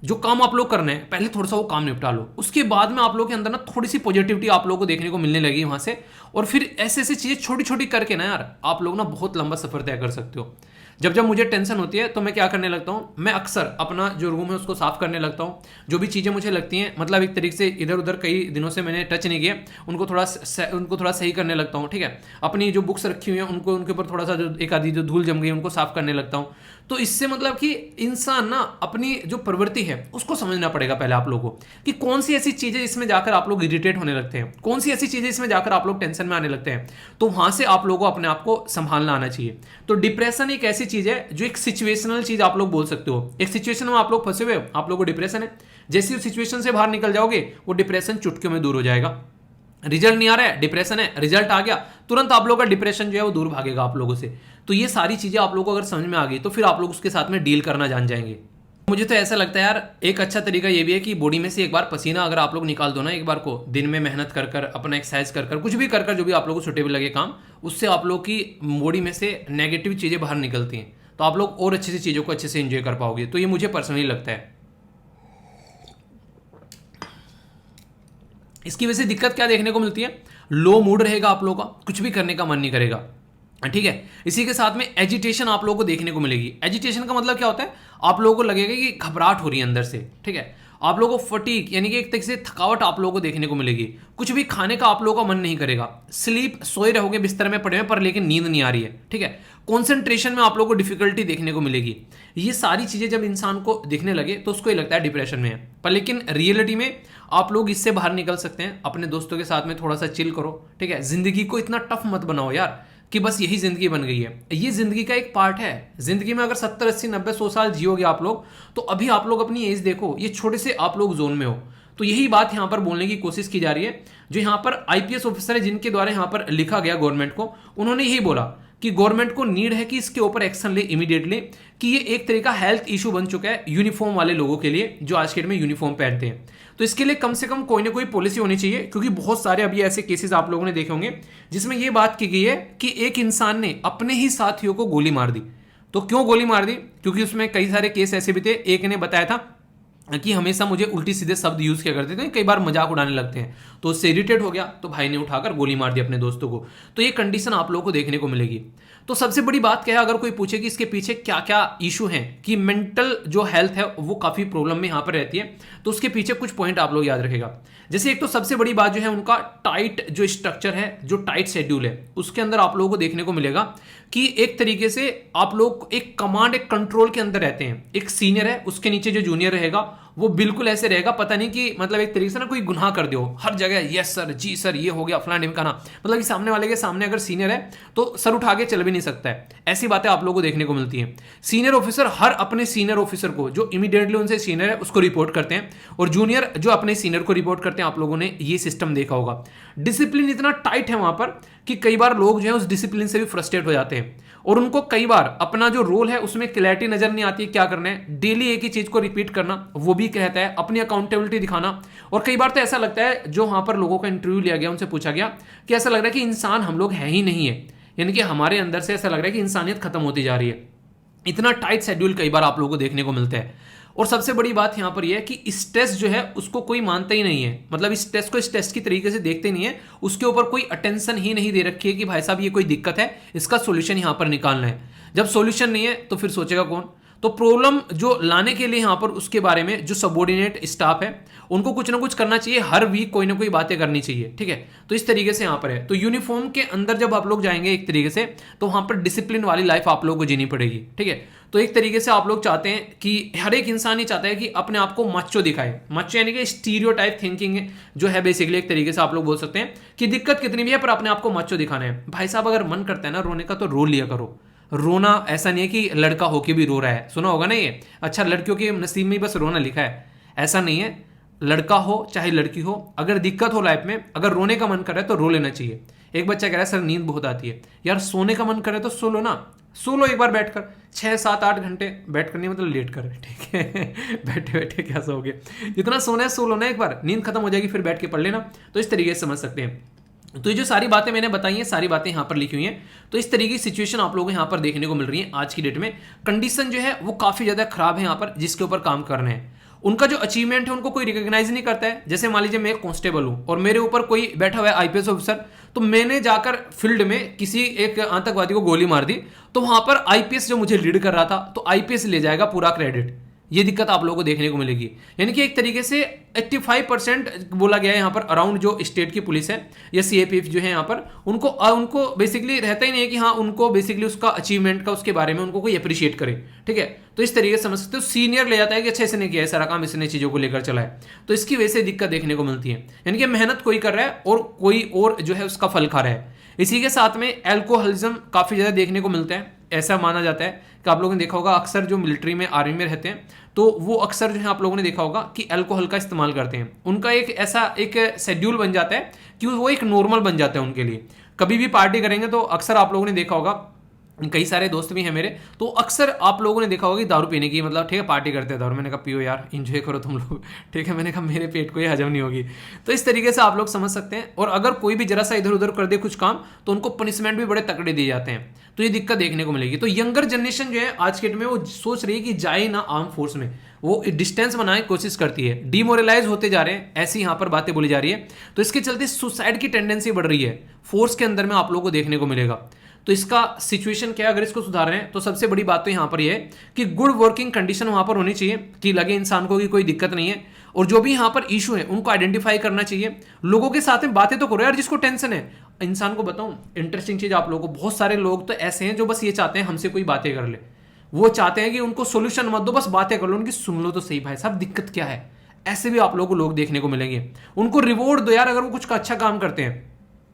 जो काम आप लोग करने हैं पहले थोड़ा सा वो काम निपटा लो, उसके बाद में आप लोगों के अंदर ना थोड़ी सी पॉजिटिविटी आप लोगों को देखने को मिलने लगी वहां से। और फिर ऐसे ऐसी चीज़ें छोटी छोटी करके ना यार आप लोग ना बहुत लंबा सफर तय कर सकते हो। जब जब मुझे टेंशन होती है तो मैं क्या करने लगता हूँ, मैं अक्सर अपना जो रूम है उसको साफ करने लगता हूँ। जो भी चीज़ें मुझे लगती हैं, मतलब एक तरीके से इधर उधर कई दिनों से मैंने टच नहीं किया, उनको थोड़ा सही करने लगता हूँ। ठीक है, अपनी जो बुक्स रखी हुई हैं उनको, उनके ऊपर थोड़ा सा जो एक आधी जो धूल जम गई उनको साफ करने लगता हूँ। तो इससे मतलब कि इंसान ना अपनी जो प्रवृत्ति है उसको समझना पड़ेगा पहले आप लोगों को, कि कौन सी ऐसी चीज़ें इसमें जाकर आप लोग इरिटेट होने लगते हैं, कौन सी ऐसी चीज़ें इसमें जाकर आप लोग टेंशन में आने लगते हैं। तो वहां से आप लोगों को अपने आप को संभालना आना चाहिए। तो डिप्रेशन एक ऐसी चीज़ है जो एक सिचुएशनल चीज़ आप लोग बोल सकते हो। एक सिचुएशन में आप लोग फंसे हुए हो, आप लोगों को डिप्रेशन है, जैसे उस सिचुएशन से बाहर निकल जाओगे वो डिप्रेशन चुटकियों में दूर हो जाएगा। रिजल्ट नहीं आ रहा है, डिप्रेशन है, रिजल्ट आ गया, तुरंत आप लोगों का डिप्रेशन जो है वो दूर भागेगा आप लोगों से। तो ये सारी चीज़ें आप लोगों को अगर समझ में आ गई तो फिर आप लोग उसके साथ में डील करना जान जाएंगे। मुझे तो ऐसा लगता है यार एक अच्छा तरीका ये भी है कि बॉडी में से एक बार पसीना अगर आप लोग निकाल दो ना, एक बार को दिन में मेहनत कर कर, अपना एक्सरसाइज कर कर, कुछ भी कर कर, जो भी आप लोगों को सुटेबल लगे काम, उससे आप लोग की बॉडी में से नेगेटिव चीज़ें बाहर निकलती हैं, तो आप लोग और अच्छे से चीज़ों को अच्छे से एंजॉय कर पाओगे। तो ये मुझे पर्सनली लगता है। इसकी वजह से दिक्कत क्या देखने को मिलती है, लो मूड रहेगा आप लोगों का, कुछ भी करने का मन नहीं करेगा। ठीक है, इसी के साथ में एजिटेशन आप लोगों को देखने को मिलेगी। एजिटेशन का मतलब क्या होता है, आप लोगों को लगेगा कि घबराहट हो रही है अंदर से। ठीक है, आप लोगों को फटीक यानी कि एक तरीके से थकावट आप लोगों को देखने को मिलेगी। कुछ भी खाने का आप लोगों का मन नहीं करेगा। स्लीप, सोए रहोगे बिस्तर में पड़े हुए पर लेकिन नींद नहीं आ रही है। ठीक है, कॉन्सेंट्रेशन में आप लोगों को डिफिकल्टी देखने को मिलेगी। ये सारी चीज़ें जब इंसान को दिखने लगे तो उसको ये लगता है डिप्रेशन में है, पर लेकिन रियलिटी में आप लोग इससे बाहर निकल सकते हैं। अपने दोस्तों के साथ में थोड़ा सा चिल करो। ठीक है, जिंदगी को इतना टफ मत बनाओ यार कि बस यही जिंदगी बन गई है। ये जिंदगी का एक पार्ट है। जिंदगी में अगर 70, 80, 90, 100 साल जियोगे आप लोग, तो अभी आप लोग अपनी एज देखो, ये छोटे से आप लोग जोन में हो। तो यही बात यहाँ पर बोलने की कोशिश की जा रही है। जो यहाँ पर आईपीएस ऑफिसर है जिनके द्वारा यहाँ पर लिखा गया गवर्नमेंट को, उन्होंने यही बोला कि गवर्नमेंट को नीड है कि इसके ऊपर एक्शन ले इमीडिएटली, कि ये एक तरह का हेल्थ इशू बन चुका है यूनिफॉर्म वाले लोगों के लिए जो आज के डेट में यूनिफॉर्म पहनते हैं। तो इसके लिए कम से कम कोई ना कोई पॉलिसी होनी चाहिए, क्योंकि बहुत सारे अभी ऐसे केसेस आप लोगों ने देखे होंगे जिसमें यह बात की गई है कि एक इंसान ने अपने ही साथियों को गोली मार दी। तो क्यों गोली मार दी, क्योंकि उसमें कई सारे केस ऐसे भी थे। एक ने बताया था कि हमेशा मुझे उल्टी सीधे शब्द यूज किया करते थे, कई बार मजाक उड़ाने लगते हैं, तो उससे इरिटेट हो गया तो भाई ने उठाकर गोली मार दी अपने दोस्तों को। तो ये कंडीशन आप लोगों को देखने को मिलेगी। तो सबसे बड़ी बात क्या है, अगर कोई पूछे कि इसके पीछे क्या क्या इशू हैं, कि मेंटल जो हेल्थ है वो काफी प्रॉब्लम में यहां पर रहती है, तो उसके पीछे कुछ पॉइंट आप लोग याद रखेगा। जैसे एक तो सबसे बड़ी बात जो है उनका टाइट जो स्ट्रक्चर है, जो टाइट शेड्यूल है, उसके अंदर आप लोगों को देखने को मिलेगा कि एक तरीके से आप लोग एक कमांड, एक कंट्रोल के अंदर रहते हैं। एक सीनियर है, उसके नीचे जो जूनियर रहेगा वो बिल्कुल ऐसे रहेगा, पता नहीं कि मतलब एक तरीके से ना कोई गुनाह कर दो हर जगह, यस सर, जी सर, ये हो गया, फलाना ढिमकाना, मतलब कि सामने वाले के सामने अगर सीनियर है तो सर उठा के चल भी नहीं सकता है। ऐसी बातें आप लोगों को देखने को मिलती हैं। सीनियर ऑफिसर हर अपने सीनियर ऑफिसर को, जो इमीडिएटली उनसे सीनियर है, उसको रिपोर्ट करते हैं, और जूनियर जो अपने सीनियर को रिपोर्ट करते हैं। आप लोगों ने ये सिस्टम देखा होगा। डिसिप्लिन इतना टाइट है वहां पर कि कई बार लोग जो है उस डिसिप्लिन से भी फ्रस्ट्रेट हो जाते हैं, और उनको कई बार अपना जो रोल है उसमें क्लैरिटी नजर नहीं आती है क्या करना है। डेली एक ही चीज को रिपीट करना वो भी कहता है, अपनी अकाउंटेबिलिटी दिखाना। और कई बार तो ऐसा लगता है, जो वहां पर लोगों का इंटरव्यू लिया गया, उनसे पूछा गया कि ऐसा लग रहा है कि इंसान हम लोग है ही नहीं है, यानी कि हमारे अंदर से ऐसा लग रहा है कि इंसानियत खत्म होती जा रही है। इतना टाइट शेड्यूल कई बार आप लोगों को देखने को मिलता है। और सबसे बड़ी बात यहां पर यह है कि स्ट्रेस जो है उसको कोई मानता ही नहीं है, मतलब स्ट्रेस को स्ट्रेस की तरीके से देखते नहीं है, उसके ऊपर कोई अटेंशन ही नहीं दे रखी है कि भाई साहब ये कोई दिक्कत है, इसका सॉल्यूशन यहां पर निकालना है। जब सॉल्यूशन नहीं है तो फिर सोचेगा कौन। तो प्रॉब्लम जो लाने के लिए यहां पर उसके बारे में जो सबॉर्डिनेट स्टाफ है उनको कुछ ना कुछ करना चाहिए, हर वीक कोई ना कोई बातें करनी चाहिए, ठीक है। तो इस तरीके से यहां पर है। तो यूनिफॉर्म के अंदर जब आप लोग जाएंगे एक तरीके से, तो वहां पर डिसिप्लिन वाली लाइफ आप लोगों को जीनी पड़ेगी, ठीक है। तो एक तरीके से आप लोग चाहते हैं कि हर एक इंसान ही चाहता है कि अपने आप को मच्चो दिखाए। मच्चो यानी कि स्टीरियोटाइप थिंकिंग जो है बेसिकली, एक तरीके से आप लोग बोल सकते हैं कि दिक्कत कितनी भी है पर अपने आप को मच्चो दिखाना है। भाई साहब अगर मन करता है ना रोने का तो रो लिया करो। रोना ऐसा नहीं है कि लड़का होके भी रो रहा है, सुना होगा ना ये, अच्छा लड़कियों के नसीब में ही बस रोना लिखा है, ऐसा नहीं है। लड़का हो चाहे लड़की हो, अगर दिक्कत हो लाइफ में, अगर रोने का मन कर रहा है तो रो लेना चाहिए। एक बच्चा कह रहा है सर नींद बहुत आती है, यार सोने का मन करे तो सो लो ना, सो लो एक बार बैठकर, 6-7-8 घंटे बैठ कर, नहीं मतलब लेट कर, ठीक है बैठे बैठे क्या सोओगे, जितना सोना है सो लो ना, एक बार नींद खत्म हो जाएगी फिर बैठ के पढ़ लेना। तो इस तरीके से समझ सकते हैं। तो ये जो सारी बातें मैंने बताई हैं, सारी बातें यहाँ पर लिखी हुई हैं। तो इस तरीके की सिचुएशन आप लोगों को यहाँ पर देखने को मिल रही है आज की डेट में। कंडीशन जो है वो काफी ज्यादा खराब है यहाँ पर, जिसके ऊपर काम कर रहे हैं। उनका जो अचीवमेंट है उनको कोई रिकॉग्नाइज नहीं करता है। जैसे मान लीजिए मैं एक कांस्टेबल हूं और मेरे ऊपर कोई बैठा हुआ है आईपीएस ऑफिसर, तो मैंने जाकर फील्ड में किसी एक आतंकवादी को गोली मार दी, तो वहां पर आईपीएस जो मुझे लीड कर रहा था, तो आईपीएस ले जाएगा पूरा क्रेडिट। ये दिक्कत आप लोगों को देखने को मिलेगी। यानी कि एक तरीके से 85% बोला गया है यहाँ पर अराउंड जो स्टेट की पुलिस है या सीएपीएफ जो है यहाँ पर, उनको बेसिकली रहता ही नहीं है कि हाँ उनको बेसिकली उसका अचीवमेंट का उसके बारे में उनको कोई अप्रिशिएट करे, ठीक है। तो इस तरीके से समझ सकते हो, सीनियर ले जाता है कि अच्छा इसने किया है सारा काम, इसने चीजों को लेकर चला है, तो इसकी वजह से दिक्कत देखने को मिलती है। यानी कि मेहनत कोई कर रहा है और कोई और जो है उसका फल खा रहा है। इसी के साथ में एल्कोहलिज्म काफी ज्यादा देखने को मिलता है। ऐसा माना जाता है कि आप लोगों ने देखा होगा अक्सर जो मिलिट्री में आर्मी में रहते हैं, तो वो अक्सर जो है आप लोगों ने देखा होगा कि अल्कोहल का इस्तेमाल करते हैं। उनका एक ऐसा एक शेड्यूल बन जाता है कि वो एक नॉर्मल बन जाता है उनके लिए। कभी भी पार्टी करेंगे तो अक्सर आप लोगों ने देखा होगा, कई सारे दोस्त भी हैं मेरे, तो अक्सर आप लोगों ने देखा होगा कि दारू पीने की, मतलब ठीक है पार्टी करते हैं दारू, मैंने कहा पियो यार एंजॉय करो तुम लोग, ठीक है, मैंने कहा मेरे पेट को ये हजम नहीं होगी। तो इस तरीके से आप लोग समझ सकते हैं। और अगर कोई भी जरा सा इधर उधर कर दे कुछ काम, तो उनको पनिशमेंट भी बड़े तकड़े दिए जाते हैं। तो ये दिक्कत देखने को मिलेगी। तो यंगर जनरेशन जो है आज के डेट में वो सोच रही है कि जाए ना आर्म फोर्स में, वो डिस्टेंस बनाने की कोशिश करती है, डिमोरलाइज होते जा रहे हैं, ऐसी यहाँ पर बातें बोली जा रही है। तो इसके चलते सुसाइड की टेंडेंसी बढ़ रही है फोर्स के अंदर में, आप लोगों को देखने को मिलेगा। तो इसका सिचुएशन क्या है, अगर इसको सुधार रहे हैं तो सबसे बड़ी बात तो यहाँ पर यह है कि गुड वर्किंग कंडीशन वहां पर होनी चाहिए, कि लगे इंसान को कि कोई दिक्कत नहीं है। और जो भी यहाँ पर इशू है उनको आइडेंटिफाई करना चाहिए। लोगों के साथ में बातें तो करो यार, जिसको टेंशन है। इंसान को बताऊं इंटरेस्टिंग चीज आप लोगों को, बहुत सारे लोग तो ऐसे हैं जो बस ये चाहते हैं हमसे कोई बातें कर ले, वो चाहते हैं कि उनको सोल्यूशन मत दो, बस बातें कर लो, उनकी सुन लो तो सही भाई साहब दिक्कत क्या है। ऐसे भी आप लोगों को लोग देखने को मिलेंगे। उनको रिवॉर्ड दो यार अगर वो कुछ अच्छा काम करते हैं।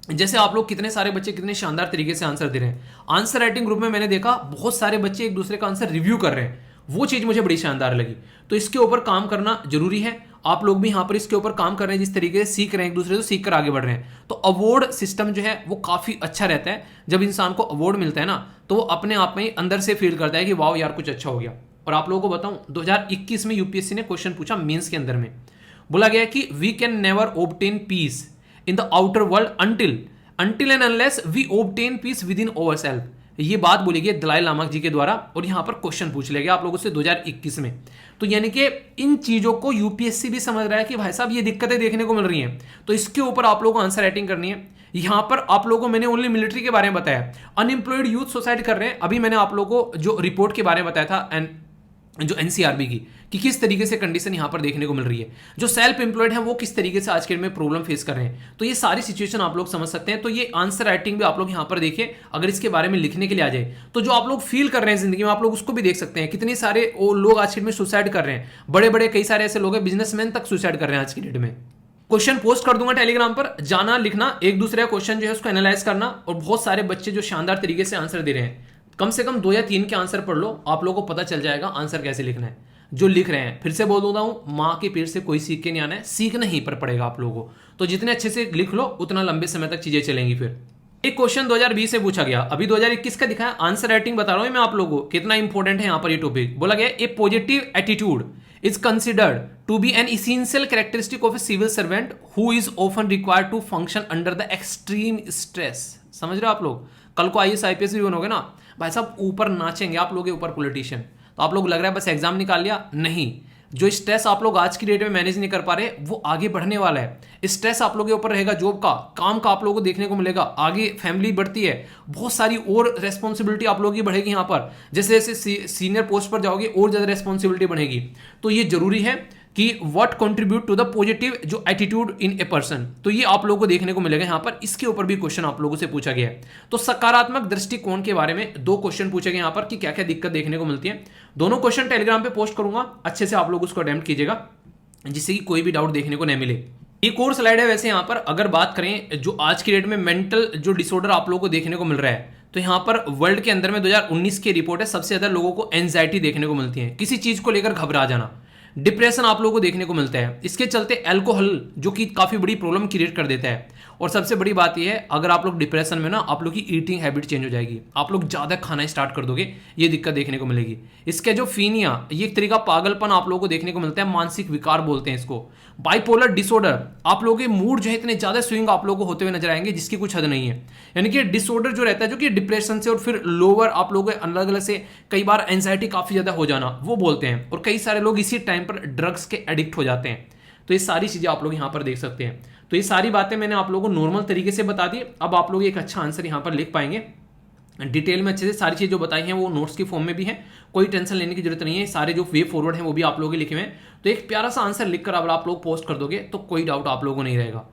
जैसे आप लोग कितने सारे बच्चे कितने शानदार तरीके से आंसर दे रहे हैं। आंसर राइटिंग ग्रुप में मैंने देखा बहुत सारे बच्चे एक दूसरे का आंसर रिव्यू कर रहे हैं, वो चीज मुझे बड़ी शानदार लगी। तो इसके ऊपर काम करना जरूरी है। आप लोग भी यहाँ पर इसके ऊपर काम कर रहे हैं, जिस तरीके से सीख रहे हैं एक दूसरे से, सीख कर आगे बढ़ रहे हैं। तो अवार्ड सिस्टम जो है वो काफी अच्छा रहता है। जब इंसान को अवार्ड मिलता है ना, तो वो अपने आप में ही अंदर से फील करता है कि वाह यार कुछ अच्छा हो गया। और आप लोगों को बताऊं 2021 में यूपीएससी ने क्वेश्चन पूछा मेंस के अंदर में, बोला गया कि we can never obtain peace in the outer world until and unless we obtain peace within ourselves। ये बात बोली गई दलाई लामा जी के द्वारा, और यहां पर क्वेश्चन पूछ लिया गया आप लोगों से 2021 में। तो यानी कि इन चीजों को यूपीएससी भी समझ रहा है कि भाई साहब ये दिक्कतें देखने को मिल रही हैं, तो इसके ऊपर आप लोगों को आंसर राइटिंग करनी है। यहां पर आप लोगों को मैंने ओनली मिलिट्री के बारे में बताया, अनएम्प्लॉयड यूथ सुसाइड कर रहे हैं। अभी मैंने आप लोगों को जो रिपोर्ट के बारे में बताया था एंड जो एनसीआरबी की, कि किस तरीके से कंडीशन यहां पर देखने को मिल रही है, जो सेल्फ एम्प्लॉयड है वो किस तरीके से आज के में प्रॉब्लम फेस कर रहे हैं। तो ये सारी सिचुएशन आप लोग समझ सकते हैं। तो ये आंसर राइटिंग भी आप लोग यहां पर देखिए, अगर इसके बारे में लिखने के लिए आ जाए तो जो आप लोग फील कर रहे हैं जिंदगी में आप लोग उसको भी देख सकते हैं। कितने सारे वो लोग आज के डेट में सुसाइड कर रहे हैं, बड़े बड़े कई सारे ऐसे लोग हैं, बिजनेसमैन तक सुसाइड कर रहे हैं आज की डेट में। क्वेश्चन पोस्ट कर दूंगा टेलीग्राम पर, जाना लिखना, एक दूसरे का क्वेश्चन जो है उसको एनालाइज करना, और बहुत सारे बच्चे जो शानदार तरीके से आंसर दे रहे हैं, कम से कम 2 या 3 के आंसर पढ़ लो, आप लोगों को पता चल जाएगा आंसर कैसे लिखना है। जो लिख रहे हैं, फिर से बोल दूंगा हूं, माँ के पेट से कोई सीख के नहीं आना है, सीखना ही पर पड़ेगा आप लोगों को। तो जितने अच्छे से लिख लो उतना लंबे समय तक चीजें चलेंगी। फिर एक क्वेश्चन 2020 से पूछा गया, अभी 2021 का दिखा है। आंसर राइटिंग बता रहा हूं मैं आप लोगों को कितना इंपॉर्टेंट है यहाँ पर ये टॉपिक। बोला गया a positive attitude is considered to be an essential characteristic of a civil servant who is often required to function under the extreme stress। समझ रहे हो आप लोग, कल को आईएएस आईपीएस भी बनोगे ना भाई साहब, ऊपर नाचेंगे आप लोग के ऊपर पॉलिटिशियन। तो आप लोग लग रहा है बस एग्जाम निकाल लिया, नहीं, जो स्ट्रेस आप लोग आज की डेट में मैनेज नहीं कर पा रहे वो आगे बढ़ने वाला है। स्ट्रेस आप लोगों के ऊपर रहेगा, जॉब का, काम का आप लोगों को देखने को मिलेगा, आगे फैमिली बढ़ती है, बहुत सारी और रेस्पॉन्सिबिलिटी आप लोगों की बढ़ेगी यहाँ पर। जैसे जैसे सीनियर पोस्ट पर जाओगे और ज़्यादा रेस्पॉन्सिबिलिटी बढ़ेगी। तो ये जरूरी है कि what contribute to the positive जो एटीट्यूड इन ए पर्सन, तो ये आप लोगों को देखने को मिलेगा यहाँ पर। इसके ऊपर भी क्वेश्चन आप लोगों से पूछा गया है। तो सकारात्मक दृष्टिकोण के बारे में 2 क्वेश्चन पूछे गए यहाँ पर कि क्या क्या दिक्कत देखने को मिलती है। दोनों क्वेश्चन टेलीग्राम पे पोस्ट करूंगा, अच्छे से आप लोग उसको अटेम्प्ट कीजिएगा जिससे कि कोई भी डाउट देखने को नहीं मिले। एक और स्लाइड है वैसे यहाँ पर, अगर बात करें जो आज की डेट में मेंटल जो डिसऑर्डर आप लोगों को देखने को मिल रहा है, तो यहाँ पर वर्ल्ड के अंदर में 2019 की रिपोर्ट है, सबसे ज्यादा लोगों को एंजाइटी देखने को मिलती है, किसी चीज को लेकर घबरा जाना, डिप्रेशन आप लोगों को देखने को मिलता है। इसके चलते अल्कोहल जो कि काफी बड़ी प्रॉब्लम क्रिएट कर देता है। और सबसे बड़ी बात यह है, अगर आप लोग डिप्रेशन में ना, आप लोग की ईटिंग हैबिट चेंज हो जाएगी, आप लोग ज्यादा खाना स्टार्ट कर दोगे, ये दिक्कत देखने को मिलेगी। इसके जो फीनिया, ये एक तरीका पागलपन आप लोगों को देखने को मिलता है, मानसिक विकार बोलते हैं इसको। बाइपोलर डिसऑर्डर, आप लोगों के मूड जो है इतने ज्यादा स्विंग आप लोगों को होते हुए नजर आएंगे जिसकी कुछ हद नहीं है। यानी कि डिसऑर्डर जो रहता है, जो कि डिप्रेशन से और फिर लोअर आप लोगों के अलग अलग से कई बार एंजाइटी काफी ज्यादा हो जाना, वो बोलते हैं। और कई सारे लोग इसी टाइम पर ड्रग्स के एडिक्ट हो जाते हैं। तो ये सारी चीजें आप लोग यहाँ पर देख सकते हैं। तो ये सारी बातें मैंने आप लोगों को नॉर्मल तरीके से बता दी। अब आप लोग एक अच्छा आंसर यहाँ पर लिख पाएंगे डिटेल में अच्छे से। सारी चीज़ जो बताई हैं वो नोट्स की फॉर्म में भी है, कोई टेंशन लेने की जरूरत नहीं है। सारे जो वे फॉरवर्ड हैं वो भी आप लोगों के लिखे हुए हैं। तो एक प्यारा सा आंसर लिखकर अगर आप लोग पोस्ट कर दोगे तो कोई डाउट आप लोगों को नहीं रहेगा।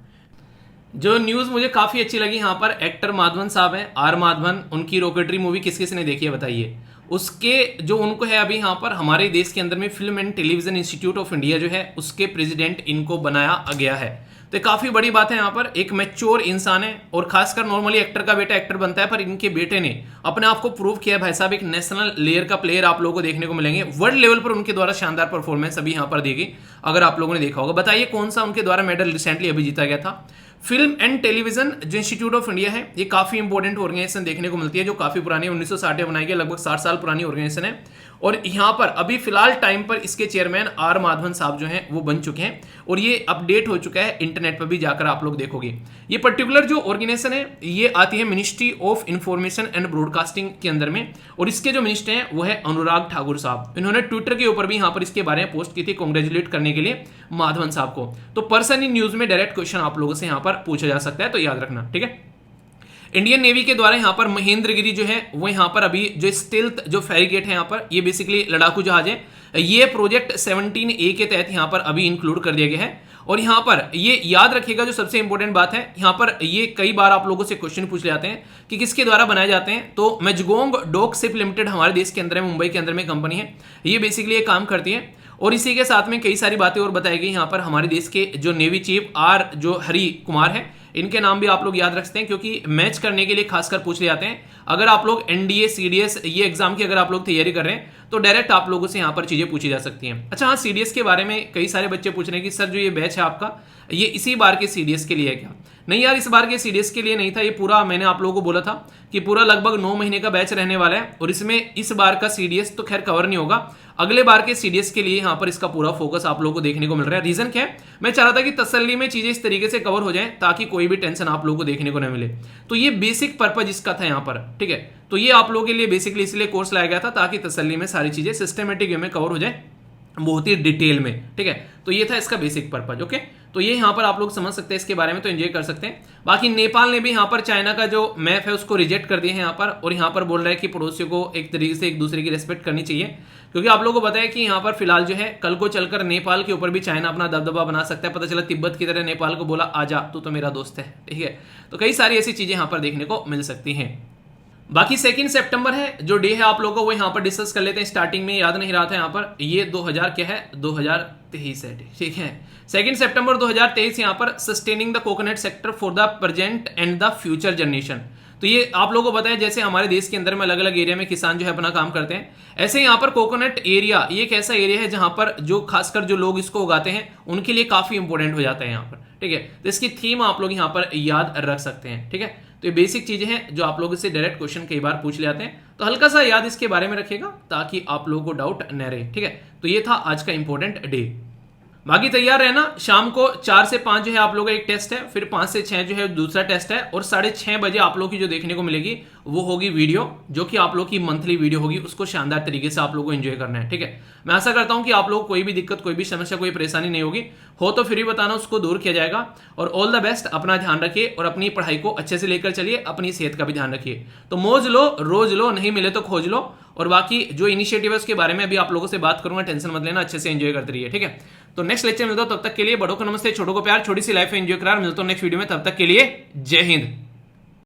जो न्यूज मुझे काफी अच्छी लगी यहाँ पर, एक्टर माधवन साहब हैं, आर माधवन, उनकी रॉकेटरी मूवी किस किस ने देखी है बताइए। उसके जो उनको है अभी यहाँ पर हमारे देश के अंदर में film and television institute of India जो है उसके प्रेसिडेंट इनको बनाया गया है। तो काफी बड़ी बात है यहाँ पर, एक मैच्योर इंसान है और खासकर नॉर्मली एक्टर का बेटा एक्टर बनता है, पर इनके बेटे ने अपने आप को प्रूव किया भाई साहब, एक नेशनल लेयर का प्लेयर आप लोगों को देखने को मिलेंगे। वर्ल्ड लेवल पर उनके द्वारा शानदार परफॉर्मेंस अभी यहाँ पर देगी, अगर आप लोगों ने देखा होगा। बताइए कौन सा उनके द्वारा मेडल रिसेंटली अभी जीता गया था। फिल्म एंड टेलीविजन जो इंस्टीट्यूट ऑफ इंडिया है, ये काफी इंपॉर्टेंट ऑर्गेनाइजेशन देखने को मिलती है, जो काफी पुरानी 1960 में बनाई गई, लगभग 60 साल पुरानी ऑर्गेनाइजेशन है। और यहाँ पर अभी फिलहाल टाइम पर इसके चेयरमैन आर माधवन साहब जो हैं वो बन चुके हैं और ये अपडेट हो चुका है, इंटरनेट पर भी जाकर आप लोग देखोगे। ये पर्टिकुलर जो ऑर्गेनाइजेशन है ये आती है ministry of information and broadcasting के अंदर में, और इसके जो मिनिस्टर हैं वो है अनुराग ठाकुर साहब। इन्होंने ट्विटर के ऊपर भी यहाँ पर इसके बारे में पोस्ट की थी, कांग्रेचुलेट करने के लिए माधवन साहब को। तो पर्सन इन न्यूज में डायरेक्ट क्वेश्चन आप लोगों से यहाँ पर पूछा जा सकता है, तो याद रखना, ठीक है। इंडियन नेवी के द्वारा यहाँ पर महेंद्रगिरी जो है वो यहाँ पर अभी जो स्टील्थ जो फेरीगेट है यहाँ पर, ये बेसिकली लड़ाकू जहाज है, ये प्रोजेक्ट 17A के तहत यहाँ पर अभी इंक्लूड कर दिया गया है। और यहाँ पर ये याद रखिएगा, जो सबसे इंपॉर्टेंट बात है यहाँ पर, ये कई बार आप लोगों से क्वेश्चन पूछ ले जाते हैं कि किसके द्वारा बनाए जाते हैं। तो मैजगोंग डॉक शिप लिमिटेड हमारे देश के अंदर में, मुंबई के अंदर में कंपनी है, ये बेसिकली ये काम करती है। और इसी के साथ में कई सारी बातें और बताई गई यहाँ पर। हमारे देश के जो नेवी चीफ आर जो हरि कुमार है, इनके नाम भी आप लोग याद रखते हैं क्योंकि मैच करने के लिए खासकर पूछ ले जाते हैं। अगर आप लोग एनडीए सीडीएस ये एग्जाम की अगर आप लोग तैयारी कर रहे हैं तो डायरेक्ट आप लोगों से यहाँ पर चीजें पूछी जा सकती हैं। अच्छा हाँ, सीडीएस के बारे में कई सारे बच्चे पूछ रहे हैं कि सर जो ये बैच है आपका, ये इसी बार के सीडीएस के लिए है क्या? नहीं यार, इस बार के सीडीएस के लिए नहीं था, ये पूरा मैंने आप लोगों को बोला था कि पूरा लगभग 9 महीने का बैच रहने वाला है। और इसमें इस बार का सीडीएस तो खैर कवर नहीं होगा, अगले बार के सीडीएस के लिए यहाँ पर इसका पूरा फोकस आप लोगों को देखने को मिल रहा है। रीजन क्या है, मैं चाह रहा था कि तसल्ली में चीजें इस तरीके से कवर हो जाएं ताकि कोई भी टेंशन आप लोगों को देखने को न मिले। तो ये बेसिक पर्पज इसका था यहाँ पर, ठीक है। तो ये आप लोगों के लिए बेसिकली इसलिए कोर्स लाया गया था ताकि तसल्ली में सारी चीजें सिस्टमेटिक वे में कवर हो जाए, बहुत ही डिटेल में, ठीक है। तो ये था इसका बेसिक पर्पज, ओके। तो ये यहाँ पर आप लोग समझ सकते हैं इसके बारे में, तो एंजॉय कर सकते हैं। बाकी नेपाल ने भी यहाँ पर चाइना का जो मैप है उसको रिजेक्ट कर दिया है यहाँ पर, और यहाँ पर बोल रहा है कि पड़ोसियों को एक तरीके से एक दूसरे की रिस्पेक्ट करनी चाहिए, क्योंकि आप लोगों को पता है कि यहाँ पर फिलहाल जो है कल को चलकर नेपाल के ऊपर भी चाइना अपना दबदबा बना सकता है। पता चला तिब्बत की तरह नेपाल को बोला आजा तू तो मेरा दोस्त है, ठीक है। तो कई सारी ऐसी चीजें यहाँ पर देखने को मिल सकती हैं। बाकी 2 सितंबर है जो डे है आप लोगों को वो यहाँ पर डिस्कस कर लेते हैं। स्टार्टिंग में याद नहीं रहा था यहाँ पर, ये 2000 क्या है 2023 है, ठीक है। 2 सितंबर 2023 यहाँ पर sustaining the coconut sector for the present and the future generation. तो ये आप लोगों को पता है जैसे हमारे देश के अंदर में अलग अलग एरिया में किसान जो है अपना काम करते हैं, ऐसे यहाँ पर कोकोनट एरिया ये एक ऐसा एरिया है जहां पर जो खासकर जो लोग इसको उगाते हैं उनके लिए काफी इंपॉर्टेंट हो जाता है यहाँ पर, ठीक है। तो इसकी थीम आप लोग यहाँ पर याद रख सकते हैं, ठीक है। तो ये बेसिक चीजें हैं जो आप लोगों से डायरेक्ट क्वेश्चन कई बार पूछ ले आते हैं, तो हल्का सा याद इसके बारे में रखिएगा ताकि आप लोगों को डाउट न रहे, ठीक है। तो ये था आज का इंपॉर्टेंट डे। बाकी तैयार रहना, शाम को 4 से 5 जो है आप लोगों का एक टेस्ट है, फिर 5 से 6 जो है दूसरा टेस्ट है, और 6:30 बजे आप लोगों की जो देखने को मिलेगी वो होगी वीडियो, जो कि आप लोग की मंथली वीडियो होगी। उसको शानदार तरीके से आप लोगों को एंजॉय करना है, ठीक है। मैं आशा करता हूं कि आप लोग कोई भी दिक्कत, कोई भी समस्या, कोई परेशानी नहीं होगी, हो तो फिर भी बताना, उसको दूर किया जाएगा। और ऑल द बेस्ट, अपना ध्यान रखिए और अपनी पढ़ाई को अच्छे से लेकर चलिए, अपनी सेहत का भी ध्यान रखिए। तो मौज लो, रोज लो, नहीं मिले तो खोज लो। और बाकी जो इनिशिएटिव है उसके बारे में भी आप लोगों से बात करूंगा, टेंशन मत लेना, अच्छे से एंजॉय करते रहिए, ठीक है। तो नेक्स्ट लेक्चर मिलता हूं, तब तक के लिए बड़ों को नमस्ते, छोटों को प्यार, छोटी सी लाइफ एंजॉय करार। मिलता हूं नेक्स्ट वीडियो में, तब तक के लिए जय हिंद।